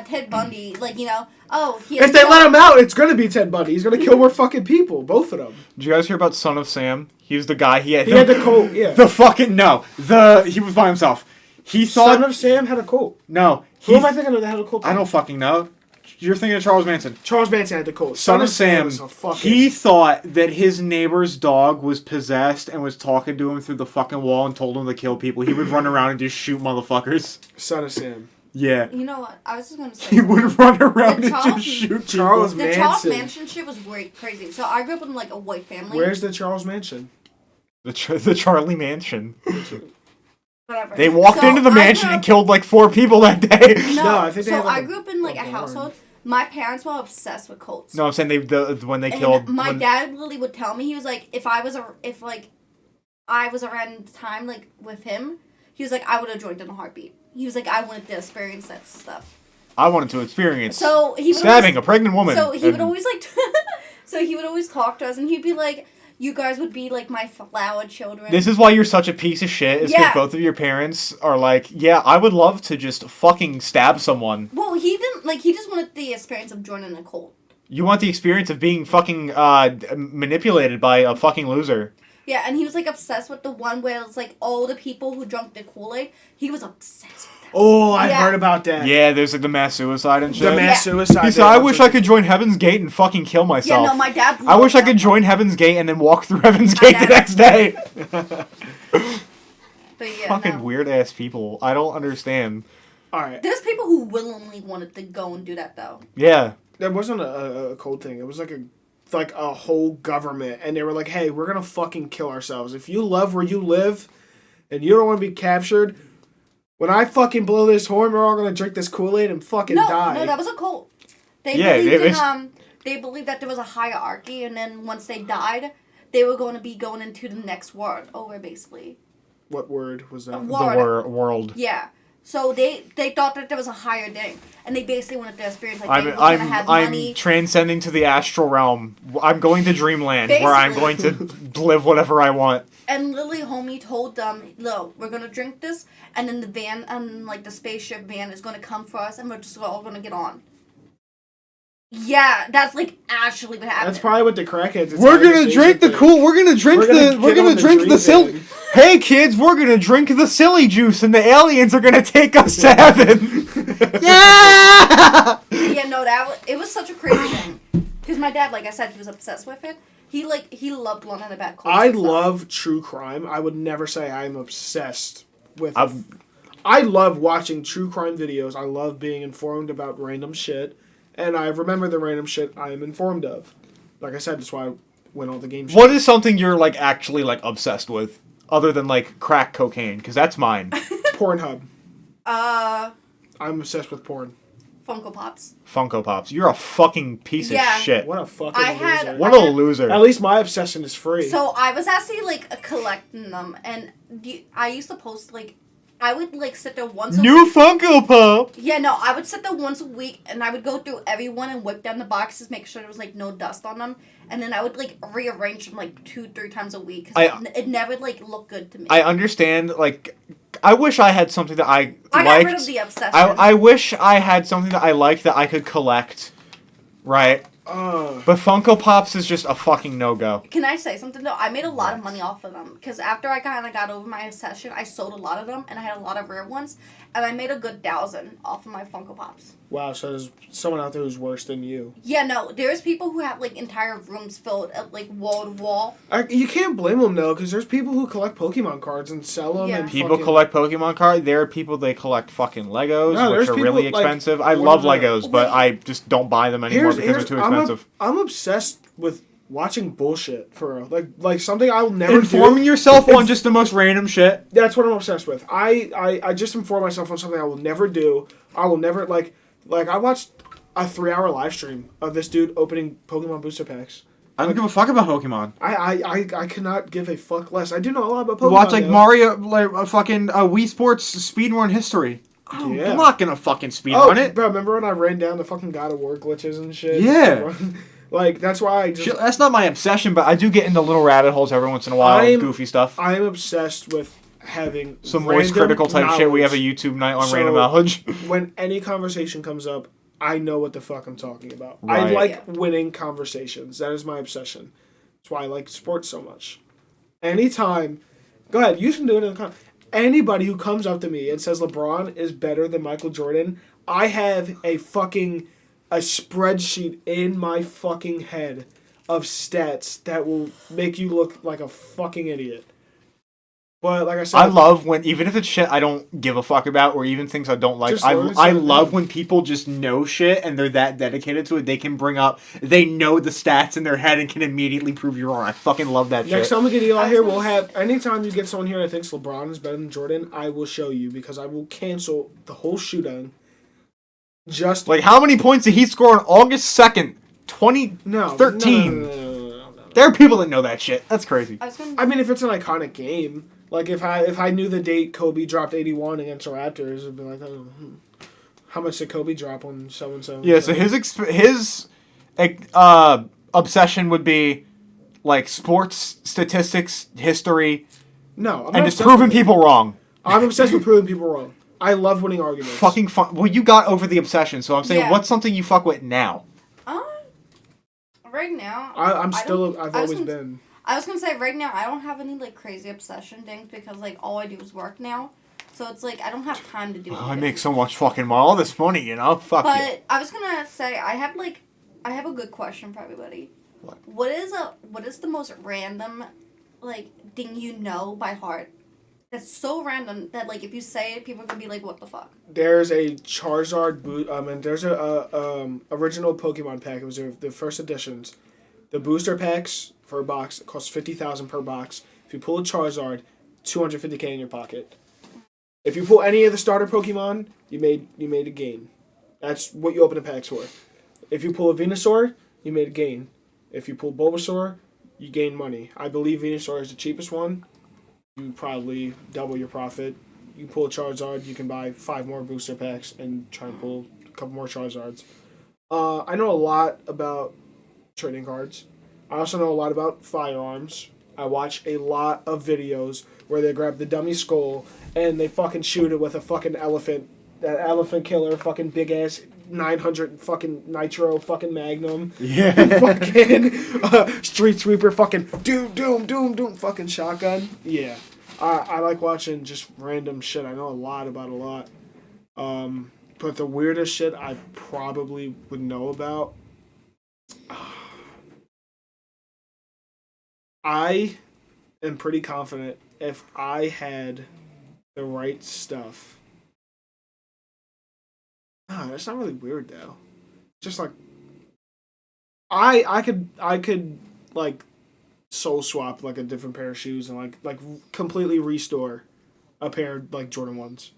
Ted Bundy, like, you know, if they let him out, it's gonna be Ted Bundy. He's gonna kill more fucking people, both of them. Did you guys hear about Son of Sam? He was the guy. He had the cult. Yeah. He was by himself. He thought Son of Sam had a cult. No. Who am I thinking of that had a cult? I don't fucking know. You're thinking of Charles Manson. Charles Manson had the cult. Son of Sam. He thought that his neighbor's dog was possessed and was talking to him through the fucking wall and told him to kill people. He would run around and just shoot motherfuckers. Son of Sam. Yeah. You know what? I was just gonna say. He would run around and just shoot Charles Manson. The Charles Manson shit was crazy. So I grew up in, like, a white family. Where's the Charles Manson? The Charlie Mansion. Whatever. They walked into the mansion and killed, like, 4 people that day. No, I think they had, like, I grew up in, like, a household. My parents were obsessed with cults. No, I'm saying when they killed. My dad literally would tell me, he was like, if I was around the time, like, with him, he was like, I would have joined in a heartbeat. He was like, I wanted to experience that stuff. I wanted to experience stabbing a pregnant woman. So he would always talk to us, and he'd be like, you guys would be, like, my flower children. This is why you're such a piece of shit, is because both of your parents are like, yeah, I would love to just fucking stab someone. Well, he didn't, like, he just wanted the experience of joining a cult. You want the experience of being fucking manipulated by a fucking loser. Yeah, and he was, like, obsessed with the one where it's, like, all the people who drank the Kool-Aid. He was obsessed with that. Oh, I heard about that. Yeah, there's, like, the mass suicide and shit. The mass suicide. He said, I wish I could join Heaven's Gate and fucking kill myself. Yeah, no, my dad... I wish I could join Heaven's Gate and then walk through Heaven's Gate the next day. But yeah, fucking weird-ass people. I don't understand. Alright. There's people who willingly wanted to go and do that, though. Yeah. That wasn't a cold thing. It was like a whole government, and they were like, hey, we're gonna fucking kill ourselves. If you love where you live and you don't want to be captured, when I fucking blow this horn, we're all gonna drink this Kool-Aid and fucking die. No, that was a cult. They believed that there was a hierarchy, and then once they died, they were going to be going into the next world over, basically. What word was that? The world. Yeah. So they thought that there was a higher thing, and they basically wanted to experience, like, they were going to have money. I'm transcending to the astral realm. I'm going to dreamland, where I'm going to live whatever I want. And literally, homie told them, look, we're going to drink this, and then the van, like, the spaceship van is going to come for us, and we're just all going to get on. Yeah, that's, like, actually what happened. That's probably what the crackheads... We're gonna drink the silly... Hey, kids, we're gonna drink the silly juice, and the aliens are gonna take us to heaven. Yeah! Yeah, no, it was such a crazy thing. Because my dad, like I said, he was obsessed with it. He loved learning about culture. I love true crime. I would never say I'm obsessed with I love watching true crime videos. I love being informed about random shit. And I remember the random shit I am informed of. Like I said, that's why I win all the game shows. What is something you're, like, actually, like, obsessed with? Other than, like, crack cocaine? Because that's mine. Pornhub. I'm obsessed with porn. Funko Pops. Funko Pops. You're a fucking piece of shit. What a fucking loser. What a loser. At least my obsession is free. So I was actually, like, collecting them. And I used to post, like, I would, like, sit there once a week. New Funko Pop! Yeah, no, I would sit there once a week, and I would go through every one and whip down the boxes, make sure there was, like, no dust on them. And then I would, like, rearrange them, like, 2-3 times a week. Because it never, like, looked good to me. I understand, like... I wish I had something that I liked. got rid of the obsession. I wish I had something that I liked that I could collect, right? But Funko Pops is just a fucking no-go. Can I say something, though? I made a lot of money off of them. Because after I kind of got over my obsession, I sold a lot of them, and I had a lot of rare ones. And I made a good 1,000 off of my Funko Pops. Wow, so there's someone out there who's worse than you. Yeah, no, there's people who have, like, entire rooms filled, like, wall to wall. You can't blame them, though, because there's people who collect Pokemon cards and sell them. Yeah. And People collect Pokemon cards. There are people, they collect fucking Legos, No, which are people, really like, expensive. I love Legos, but Wait. I just don't buy them anymore because they're too expensive. I'm obsessed with watching bullshit, for real. Like something I'll never Informing do. yourself on just the most random shit. That's what I'm obsessed with. I just inform myself on something I will never do. I will never, like I watched a 3-hour live stream of this dude opening Pokemon booster packs. I don't give a fuck about Pokemon. I cannot give a fuck less. I do know a lot about Pokemon. Watch, like, though. Mario, like, a fucking Wii Sports speedrun history. Yeah. I'm not gonna fucking speedrun it. Bro, remember when I ran down the fucking God of War glitches and shit? Yeah. Like, that's why I just... Shit, that's not my obsession, but I do get into little rabbit holes every once in a while with goofy stuff. I am obsessed with having some voice critical type knowledge. shit. We have a YouTube night on random knowledge. When any conversation comes up, I know what the fuck I'm talking about. Right. I like winning conversations. That is my obsession. That's why I like sports so much. Anytime... Go ahead, you can do it in the comments. Anybody who comes up to me and says LeBron is better than Michael Jordan, I have a spreadsheet in my fucking head of stats that will make you look like a fucking idiot. But like I said, I love when, even if it's shit I don't give a fuck about, or even things I don't like, I love when people just know shit and they're that dedicated to it. They can they know the stats in their head and can immediately prove you wrong. I fucking love that shit. Next time we get Eli here, we'll have, anytime you get someone here that thinks LeBron is better than Jordan, I will show you, because I will cancel the whole shootout. Just like, how many points did he score on August 2nd, 2013? No. There are people that know that shit. That's crazy. I mean, if it's an iconic game, like if I knew the date Kobe dropped 81 against the Raptors, it'd be like, oh, how much did Kobe drop on so and so? Yeah, so his obsession would be like sports statistics, history, and just proving people wrong. I'm obsessed with proving people wrong. I love winning arguments. Fucking fun. Well, you got over the obsession, so I'm saying, what's something you fuck with now? Right now, I've always been. I was gonna say, right now, I don't have any, like, crazy obsession things, because, like, all I do is work now. So it's like, I don't have time to do anything. I make so much fucking money. All this money, you know? Fuck But you. I was gonna say, I have a good question for everybody. What is the most random, like, thing you know by heart? That's so random that, like, if you say it, people are gonna be like, what the fuck? There's a Charizard and there's a original Pokemon pack. It was the first editions. The booster packs for a box cost 50,000 per box. If you pull a Charizard, 250K in your pocket. If you pull any of the starter Pokemon, you made a gain. That's what you open the packs for. If you pull a Venusaur, you made a gain. If you pull Bulbasaur, you gain money. I believe Venusaur is the cheapest one. You probably double your profit. You pull a Charizard, you can buy 5 more booster packs and try and pull a couple more Charizards. I know a lot about trading cards. I also know a lot about firearms. I watch a lot of videos where they grab the dummy skull and they fucking shoot it with a fucking elephant. That elephant killer, fucking big ass 900 fucking nitro fucking magnum. Yeah. Fucking street sweeper fucking doom fucking shotgun. Yeah. I like watching just random shit. I know a lot about a lot. But the weirdest shit I probably would know about. I am pretty confident if I had the right stuff. Ah, that's not really weird though. Just like I could like soul swap like a different pair of shoes and like completely restore a pair of like Jordan 1s.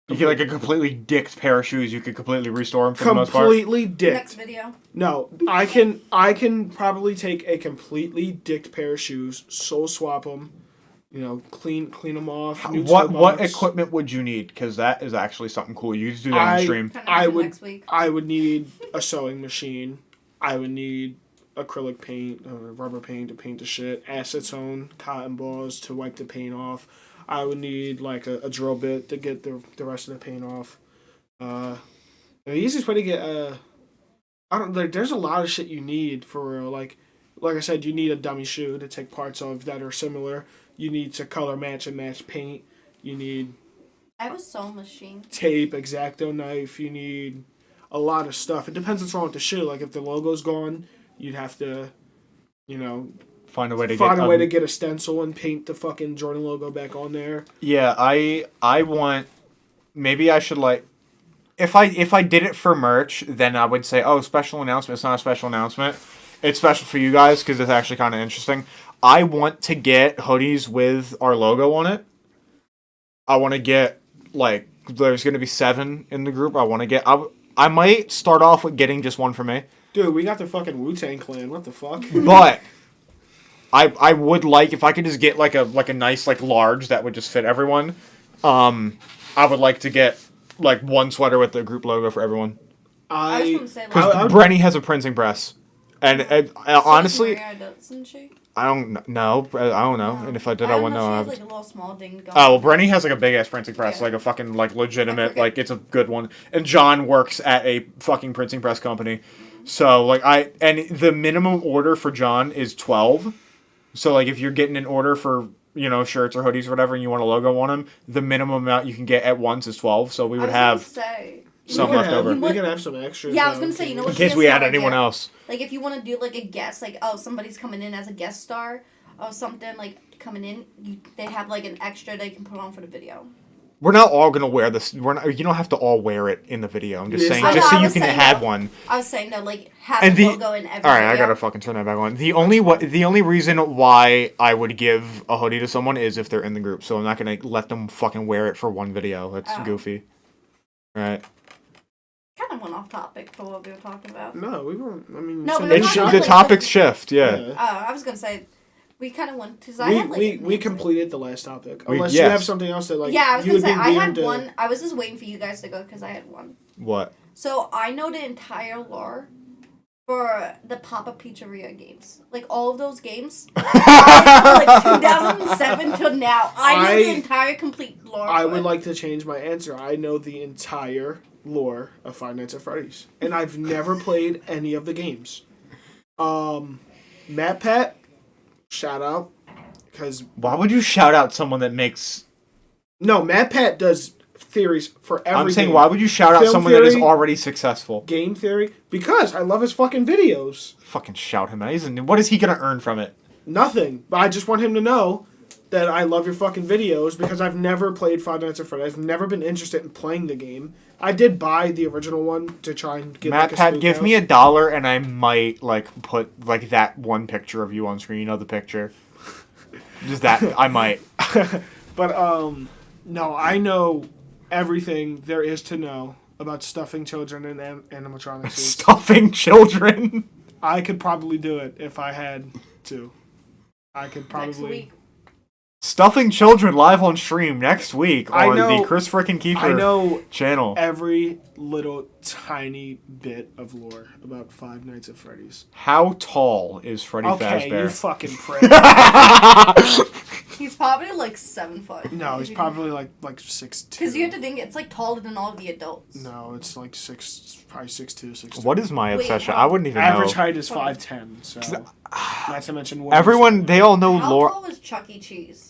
You get like a completely dicked pair of shoes. You could completely restore them for the most part. Completely dicked. Next video. No, I can probably take a completely dicked pair of shoes, soul swap them, clean them off. What equipment would you need? Because that is actually something cool. You just do that on stream. I would need a sewing machine. I would need acrylic paint, rubber paint to paint the shit, acetone, cotton balls to wipe the paint off. I would need like a drill bit to get the rest of the paint off. The easiest way to get there's a lot of shit you need for real. Like I said, you need a dummy shoe to take parts of that are similar. You need to color match and match paint. You need. I have a sewing machine. Tape, X-Acto knife. You need a lot of stuff. It depends what's wrong with the shoe. Like if the logo's gone, you'd have to, find a way to get a stencil and paint the fucking Jordan logo back on there. Yeah, I want. Maybe I should like. If I did it for merch, then I would say, oh, special announcement. It's not a special announcement. It's special for you guys because it's actually kind of interesting. I want to get hoodies with our logo on it. I want to get like there's going to be 7 in the group. I want to get. I might start off with getting just one for me. Dude, we got the fucking Wu-Tang Clan. What the fuck? But I would like if I could just get like a nice like large that would just fit everyone. I would like to get like one sweater with the group logo for everyone. I was gonna say because Brenny has a printing press, and honestly, Maria, doesn't she? I don't know. And if I did, I wouldn't know. She has like a little small ding going. Oh, well, Brenny has like a big ass printing press, like a fucking like legitimate, like it's a good one. And John works at a fucking printing press company, so like and the minimum order for John is 12. So like if you're getting an order for shirts or hoodies or whatever, and you want a logo on them, the minimum amount you can get at once is 12. So we would have some left over. We can have some extras. Yeah, I was gonna say, what? In case we add anyone else. Like if you want to do like a guest, like somebody's coming in as a guest star, or something like coming in, they have like an extra they can put on for the video. We're not all gonna wear this. You don't have to all wear it in the video. I'm just saying, just so you can have one. I was saying that like have the logo in every. All right, video. I gotta fucking turn that back on. The only reason why I would give a hoodie to someone is if they're in the group. So I'm not gonna let them fucking wear it for one video. That's goofy. All right. Kind of went off topic for what we were talking about. No, we weren't. I mean, no, the topics shift. Yeah. I was gonna say. We kind of went because we completed the last topic. Unless you have something else that like I was gonna say I had one. I was just waiting for you guys to go because I had one. What? So I know the entire lore for the Papa Pizzeria games, like all of those games, like 2007 till now. I know the entire complete lore. I would like to change my answer. I know the entire lore of Five Nights at Freddy's, and I've never played any of the games. Matt Pat. Shout out, because why would you shout out someone that makes? No, Matt Pat does theories for everything. I'm saying, why would you shout out someone that is already successful? Game theory, because I love his fucking videos. Fucking shout him out. What is he gonna earn from it? Nothing. But I just want him to know that I love your fucking videos because I've never played Five Nights at Freddy's. I've never been interested in playing the game. I did buy the original one to try and get Matt Pat, give me $1 and I might like put like that one picture of you on screen. You know the picture. Just that I might. But no, I know everything there is to know about stuffing children in animatronics. Stuffing children. I could probably do it if I had to. I could probably. Next week. Stuffing children live on stream next week on the Chris Frickin' Keeper channel. Every little tiny bit of lore about Five Nights at Freddy's. How tall is Freddy Fazbear? Okay, you fucking prick. He's probably like 7 foot. No, he's probably like 6'2". Because you have to think it's like taller than all of the adults. No, it's like probably 6'2", 6'3". What is my obsession? I wouldn't even know. Average height is 5'10", so not to mention everyone, they all know lore. How tall was Chuck E. Cheese?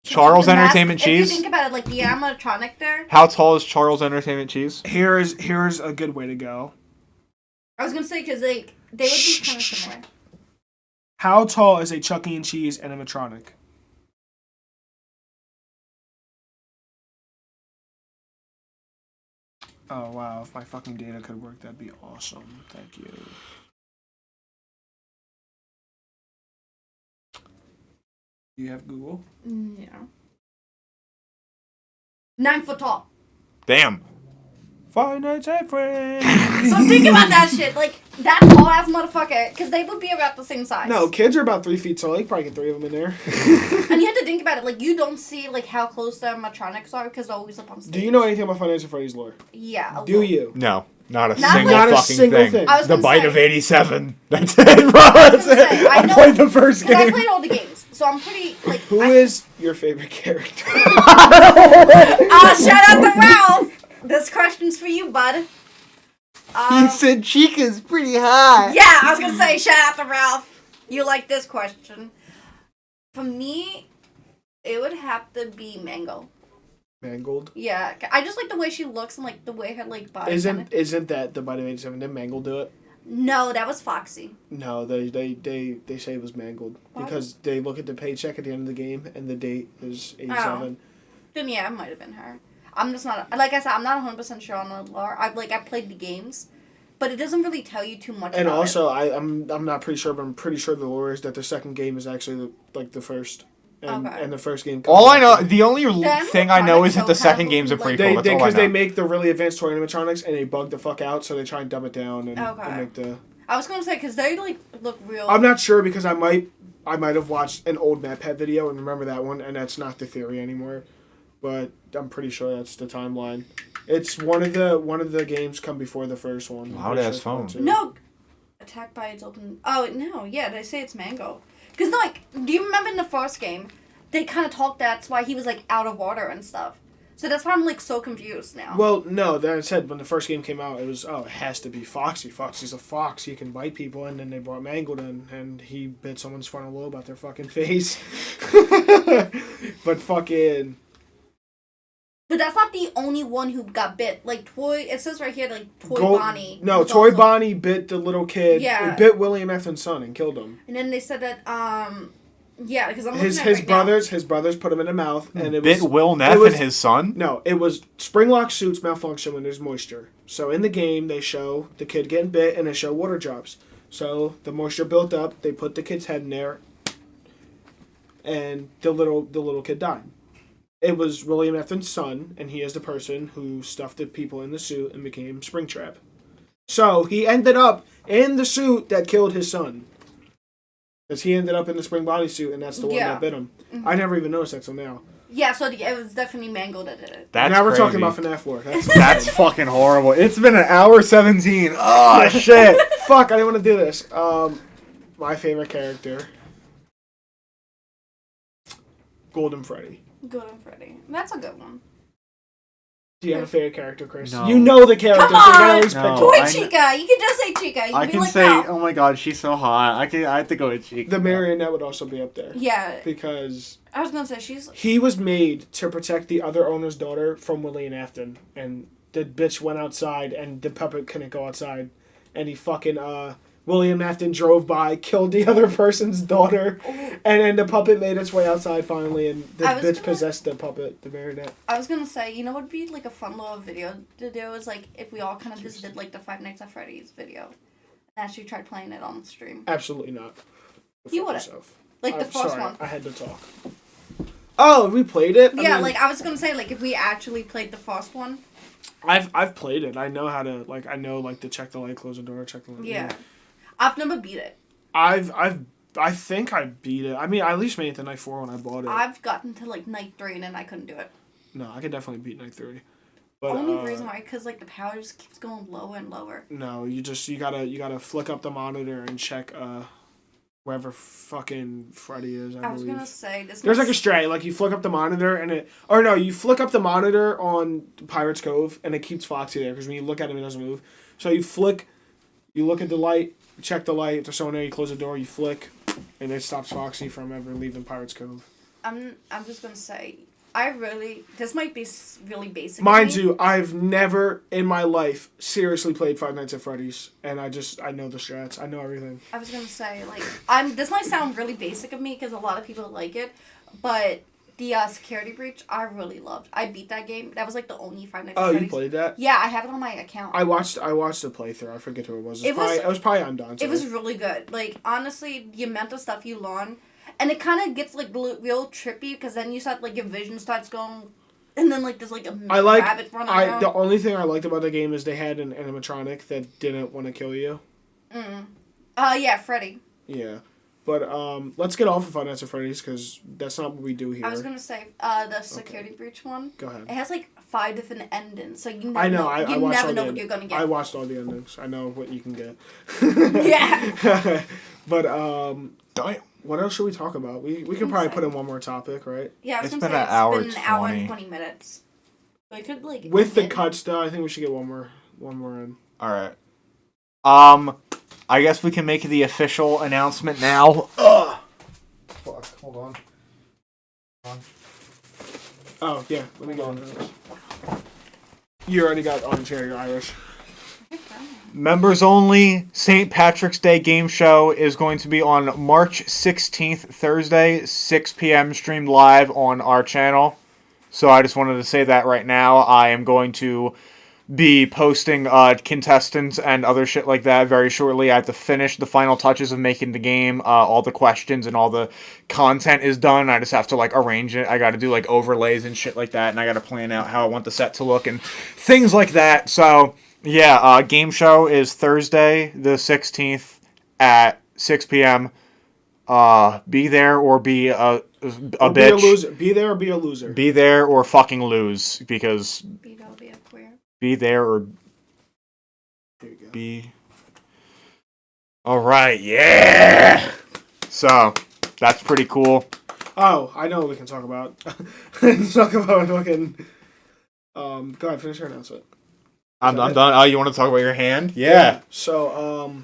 Charles Entertainment Cheese? If you think about it, like the animatronic there. How tall is Charles Entertainment Cheese? Here's a good way to go. I was going to say, because they would be kind of similar. How tall is a Chuck E. Cheese animatronic? Oh, wow. If my fucking data could work, that'd be awesome. Thank you. Do you have Google? Yeah. 9 foot tall. Damn. 5 Nights at Freddy's. So I'm thinking about that shit. Like, that tall ass motherfucker. Because they would be about the same size. No, kids are about 3 feet tall. You can probably get 3 of them in there. And you have to think about it. Like, you don't see, like, how close the animatronics are because they're always up on stage. Do you know anything about 5 Nights at Freddy's lore? Yeah. Do you? No. Not a Not single like- Not a fucking single thing. thing. I was The gonna bite say- of 87. That's it, bro. That's gonna it. say, I I know- played the first Because I game. played all the games. So I'm pretty, like... Who is your favorite character? Shout out to Ralph! This question's for you, bud. You said Chica's pretty hot. Yeah, I was gonna say, shout out to Ralph. You like this question. For me, it would have to be Mango. Mangled. Yeah, I just like the way she looks and like the way her like body. Isn't that the bite of 87? Did Mangled do it? No, that was Foxy. No, they say it was Mangled. Why? Because they look at the paycheck at the end of the game and the date is 87. Then yeah, it might have been her. I'm just not, like I said, I'm not 100% sure on the lore. I played the games, but it doesn't really tell you too much. And about also, it. I'm not pretty sure, but I'm pretty sure the lore is that the second game is actually the first. And, Okay. and the first game. All I know, after. the only thing I know is that the second game's a Like- prequel. That's all I Because they know. make the really advanced toy animatronics and they bug the fuck out, so they try and dumb it down and, Okay. and make the. I was gonna say because they like look real. I'm not sure because I might have watched an old MatPat video and remember that one, and that's not the theory anymore. But I'm pretty sure that's the timeline. It's one of the games come before the first one. Loud ass phone. No, attacked by its open. Oh no, yeah, they say it's Mango. Because like, do you remember in the first game, they kind of talked that's why he was like out of water and stuff. So that's why I'm like so confused now. Well, no, that I said when the first game came out, it was it has to be Foxy. Foxy's a fox. He can bite people, and then they brought Mangled in, and he bit someone's frontal lobe out their fucking face. But fucking. But that's not the only one who got bit. Like Toy, it says right here like Toy Bonnie. No, was Toy also- Bonnie bit the little kid. Yeah. It bit William Effen's son and killed him. And then they said that yeah, because I'm looking at it His right brothers put him in the mouth, and it Bit was Will Neff was- and his son? no, it was spring lock suits malfunction when there's moisture. So in the game they show the kid getting bit and they show water drops. So the moisture built up. They put the kid's head in there, and the little kid died. It was William Effen's son, and he is the person who stuffed the people in the suit and became Springtrap. So he ended up in the suit that killed his son. Because he ended up in the spring bodysuit, and that's the one Yeah. that bit him. Mm-hmm. I never even noticed that till now. Yeah, so it was definitely Mango that did it. That's now we're crazy. talking about FNAF lore. That's, That's fucking horrible. It's been an hour 17. Oh, shit. fuck, I didn't want to do this. My favorite character. Golden Freddy. Golden Freddy. That's a good one. Do you have a favorite character, Chris? No. You know the character, Come so you gotta on! at least No. pick Toy one. I Chica! You can just say Chica. You I be can like, say, no. oh my god, she's so hot. I have to go with Chica. The Marionette would also be up there. Yeah, Because I was gonna say she's. he was made to protect the other owner's daughter from William Afton. And the bitch went outside, and the puppet couldn't go outside. And he fucking, William Afton drove by, killed the other person's daughter, and then the puppet made its way outside finally, and the I was bitch gonna- possessed the puppet, the marionette. I was gonna say, you know what would be like a fun little video to do is like if we all kind of just did like the Five Nights at Freddy's video, and actually tried playing it on the stream. Absolutely not. Go You fuck would've. yourself. Like the I'm first sorry, one. I had to talk. Oh, we played it? Yeah, mean, like I was gonna say, like if we actually played the first one. I've played it. I know how to, like, to check the light, close the door, check the light. Yeah, I've never beat it. I think I beat it. I mean, I at least made it to night 4 when I bought it. I've gotten to like night 3 and then I couldn't do it. No, I could definitely beat night 3. But Only reason why, because like the power just keeps going lower and lower. no, you gotta flick up the monitor and check wherever fucking Freddy is. I was believe. gonna say this. There's like a stray, like you flick up the monitor and you flick up the monitor on Pirate's Cove and it keeps Foxy there because when you look at him, it doesn't move. So you look at the light, check the light. If there's someone there, you close the door, you flick, and it stops Foxy from ever leaving Pirate's Cove. I'm just gonna say, This might be really basic. Mind you, I've never in my life seriously played Five Nights at Freddy's, and I know the strats. I know everything. I was gonna say, like, this might sound really basic of me because a lot of people like it, but the Security Breach I really loved. I beat that game. That was like the only Five Nights at Freddy's. Oh, you played that? Yeah, I have it on my account. I watched the playthrough. I forget who it was. It was probably on Don's. It was really good. Like, honestly, the amount of stuff you learn, and it kind of gets like real trippy because then you start like your vision starts going. And then, like, there's, like, a rabbit running around. The only thing I liked about the game is they had an animatronic that didn't want to kill you. Yeah, Freddy. Yeah. But, let's get off of Five Nights at Freddy's, because that's not what we do here. I was going to say, the Security Breach one. Go ahead. It has, like, 5 different endings, so you never I know. you never know what you're going to get. I watched all the endings. I know what you can get. Yeah. But, what else should we talk about? We could probably put in one more topic, right? Yeah, I was it's been an hour and 20 minutes. We could like with the cuts though, I think we should get one more in. All right. I guess we can make the official announcement now. Fuck, hold on. Oh yeah, let me go on this. You already got on chair. You're Irish. Members only St. Patrick's Day game show is going to be on March 16th, Thursday, 6 p.m. streamed live on our channel. So I just wanted to say that right now. I am going to be posting contestants and other shit like that very shortly. I have to finish the final touches of making the game. All the questions and all the content is done. I just have to like arrange it. I got to do like overlays and shit like that. And I got to plan out how I want the set to look and things like that. So... yeah, game show is Thursday, the 16th at 6 p.m. Be there or be a bitch. Be a loser. Be there or be a loser. Be there or fucking lose, because... be a queer. Be there or... There you go. Be... Alright, yeah! So, that's pretty cool. Oh, I know what we can talk about. Let's talk about fucking... go ahead, finish your announcement. I'm done. Oh, you want to talk about your hand? Yeah. So,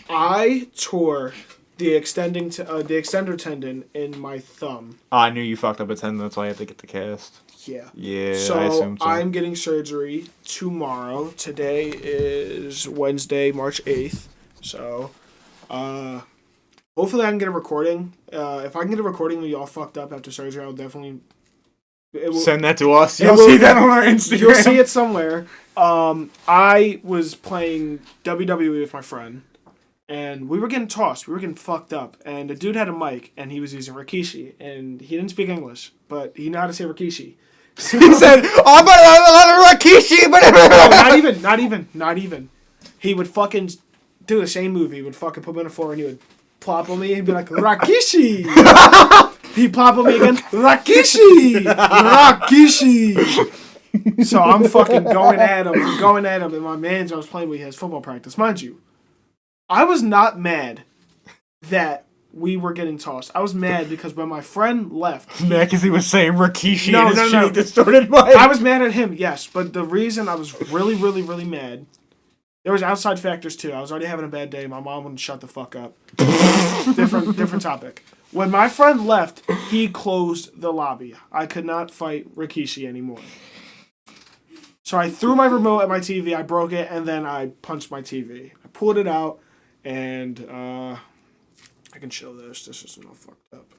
I tore the extender tendon in my thumb. I knew you fucked up a tendon, that's why I had to get the cast. Yeah. Yeah, so, I assumed so. I'm getting surgery tomorrow. Today is Wednesday, March 8th. So, hopefully I can get a recording. If I can get a recording of y'all fucked up after surgery, I'll definitely... send that to us. You'll see that on our Instagram. You'll see it somewhere. I was playing WWE with my friend, and we were getting tossed. We were getting fucked up. And the dude had a mic, and he was using Rikishi. And he didn't speak English, but he knew how to say Rikishi. So, he said, "I'm gonna Rikishi," but not even. He would fucking do the same move. He would fucking put me on the floor, and he would plop on me. He'd be like, "Rikishi." He plop on me again. Rikishi! So I'm fucking going at him. And my man's I was playing with, he has football practice. Mind you, I was not mad that we were getting tossed. I was mad because when my friend left... mad because he was saying Rikishi no, in his no. distorted mic. I was mad at him, yes. But the reason I was really, really, really mad... there was outside factors too. I was already having a bad day. My mom wouldn't shut the fuck up. Different topic. When my friend left, he closed the lobby. I could not fight Rikishi anymore. So I threw my remote at my TV, I broke it, and then I punched my TV. I pulled it out, and I can show this. This isn't all fucked up.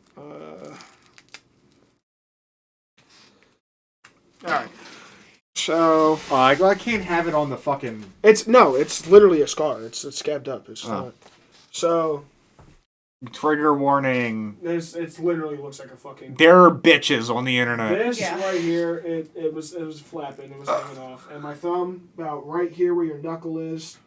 Alright. So... I can't have it on the fucking... it's literally a scar. It's scabbed up. It's not... So... trigger warning. It literally looks like a fucking... there are bitches on the internet. This right here, it was flapping. It was hanging off. And my thumb, about right here where your knuckle is,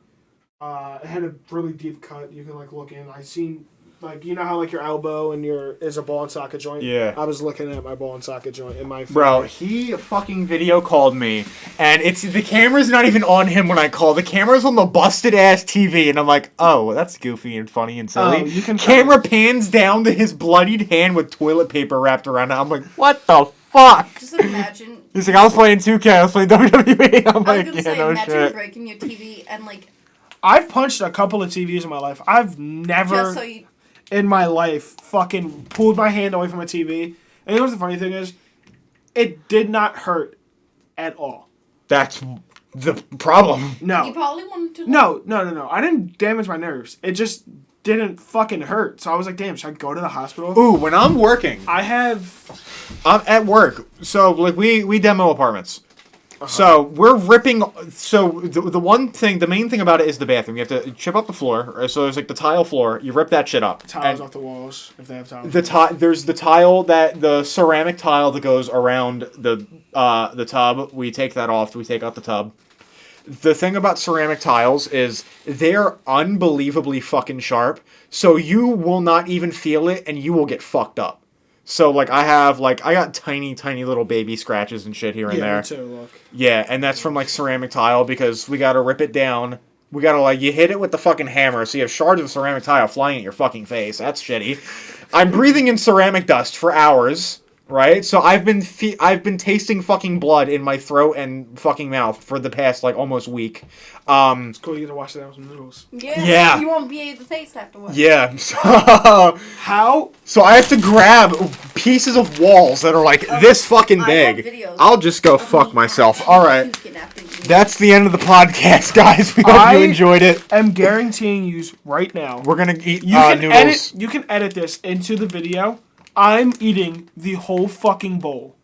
it had a really deep cut. You can, like, look in. I seen... like, you know how, like, your elbow and is a ball and socket joint? Yeah. I was looking at my ball and socket joint in my... Bro, he fucking video called me, and the camera's not even on him when I call. The camera's on the busted-ass TV, and I'm like, oh, that's goofy and funny and silly. Oh, you can... camera pans down to his bloodied hand with toilet paper wrapped around it. I'm like, what the fuck? Just imagine... he's like, I was playing 2K, I was playing WWE. I'm like, yeah, no imagine shit. breaking your TV and, like... I've punched a couple of TVs in my life. I've never... just so you... in my life, fucking pulled my hand away from a TV. And you know what the funny thing is? It did not hurt at all. That's the problem. No. You probably wanted to. No. I didn't damage my nerves. It just didn't fucking hurt. So I was like, damn, should I go to the hospital? Ooh, when I'm working, I'm at work. So like we demo apartments. So we're ripping. So the main thing about it is the bathroom. You have to chip up the floor. So there's like the tile floor. You rip that shit up. Tiles off the walls if they have tiles. There's the ceramic tile that goes around the tub. We take that off. We take out the tub. The thing about ceramic tiles is they're unbelievably fucking sharp. So you will not even feel it, and you will get fucked up. So, like, I got tiny, tiny little baby scratches and shit here and there. Yeah, me too, look. Yeah, and that's from, like, ceramic tile because we gotta rip it down. We gotta, like, you hit it with the fucking hammer, so you have shards of ceramic tile flying at your fucking face. That's shitty. I'm breathing in ceramic dust for hours, right? So I've been tasting fucking blood in my throat and fucking mouth for the past, like, almost week. It's cool you get to wash it out with some noodles. Yeah. You won't be able to taste afterwards. Yeah. How? So I have to grab pieces of walls that are like this fucking big. I'll just go fuck myself. All right. That's the end of the podcast, guys. We hope you enjoyed it. I'm guaranteeing you right now. We're going to eat noodles. You can edit this into the video. I'm eating the whole fucking bowl.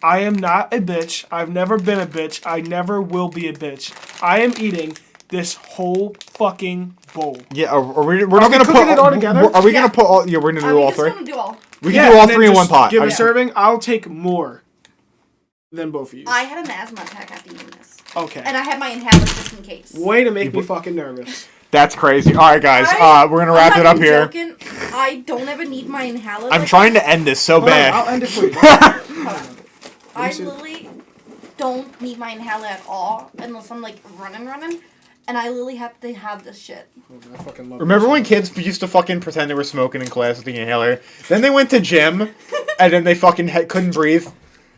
I am not a bitch. I've never been a bitch. I never will be a bitch. I am eating this whole fucking bowl. Yeah, we're not going to put it all together. Are we going to put all? Yeah, we're going to do all three. We can do all three in one pot. Give a serving. I'll take more than both of you. I had an asthma attack after eating this. Okay. And I had my inhaler just in case. Way to make me fucking nervous. That's crazy. All right, guys. We're going to wrap it up here. Joking. I don't ever need my inhaler. I'm trying to end this so bad. I'll end it for you. I literally don't need my inhaler at all unless I'm like running. And I literally have to have this shit. I fucking love Remember when kids used to fucking pretend they were smoking in class with the inhaler? Then they went to gym, and then they fucking couldn't breathe.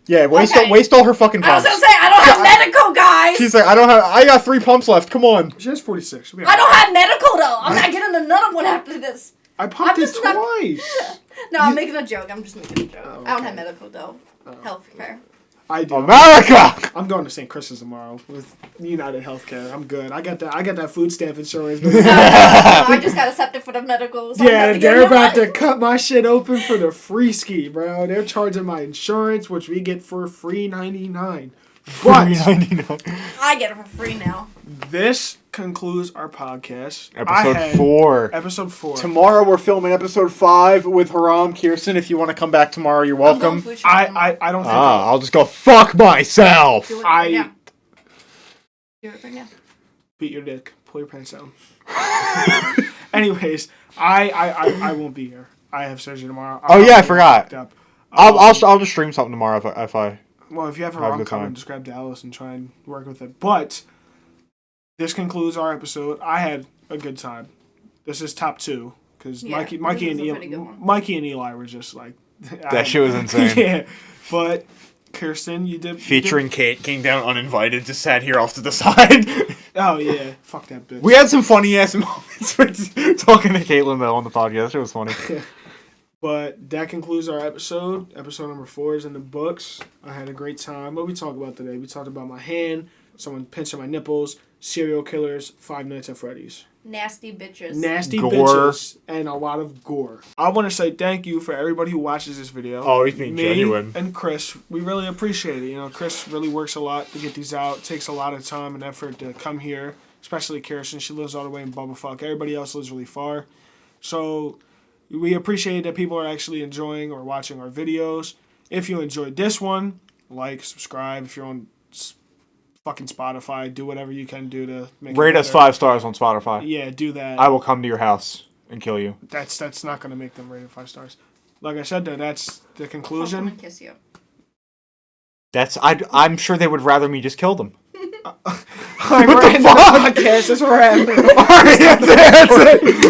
Yeah, waste all her fucking pumps. I was gonna say, I don't have medical, guys! She's like, I got 3 pumps left, come on. She has 46. I don't have medical, though! I'm not getting another one after this. I pumped it twice. No, I'm making a joke. I'm just making a joke. Oh, okay. I don't have medical, though. Healthcare. I do. America! I'm going to St. Chris's tomorrow with United Healthcare. I'm good. I got that food stamp insurance. I just got accepted for the medical. So they're about to cut my shit open for the free ski, bro. They're charging my insurance, which we get for free $99. But I get it for free now. This concludes our podcast. Episode 4. Tomorrow we're filming episode 5 with Haram. Kirsten, if you want to come back tomorrow, you're welcome. I don't think I'll just go fuck myself. Do it right now. Do it right now. Beat your dick. Pull your pants down. Anyways, I won't be here. I have surgery tomorrow. I forgot. I'll just stream something tomorrow if I. Well, if you have a wrong comment, just grab Dallas and try and work with it. But this concludes our episode. I had a good time. This is top 2 because Mikey and Eli were just like that shit was insane. Yeah, but Kirsten, you did featuring Kate came down uninvited, just sat here off to the side. Oh yeah, fuck that bitch. We had some funny ass moments talking to Caitlin though on the podcast. It was funny. But that concludes our episode. Episode number 4 is in the books. I had a great time. What we talked about today? We talked about my hand, someone pinching my nipples, serial killers, 5 Nights at Freddy's. Nasty bitches. Bitches. And a lot of gore. I want to say thank you for everybody who watches this video. Oh, he's being genuine. And Chris, we really appreciate it. You know, Chris really works a lot to get these out. It takes a lot of time and effort to come here. Especially Kirsten. She lives all the way in Bumblefuck. Everybody else lives really far. So we appreciate that people are actually enjoying or watching our videos. If you enjoyed this one, like, subscribe. If you're on fucking Spotify, do whatever you can do to make rate us 5 stars on Spotify. Yeah, do that. I will come to your house and kill you. That's not going to make them rated 5 stars. Like I said, though, that's the conclusion. I'm gonna kiss you. I'm sure they would rather me just kill them. What the fuck? Podcast. That's where we're at. All right, that's it.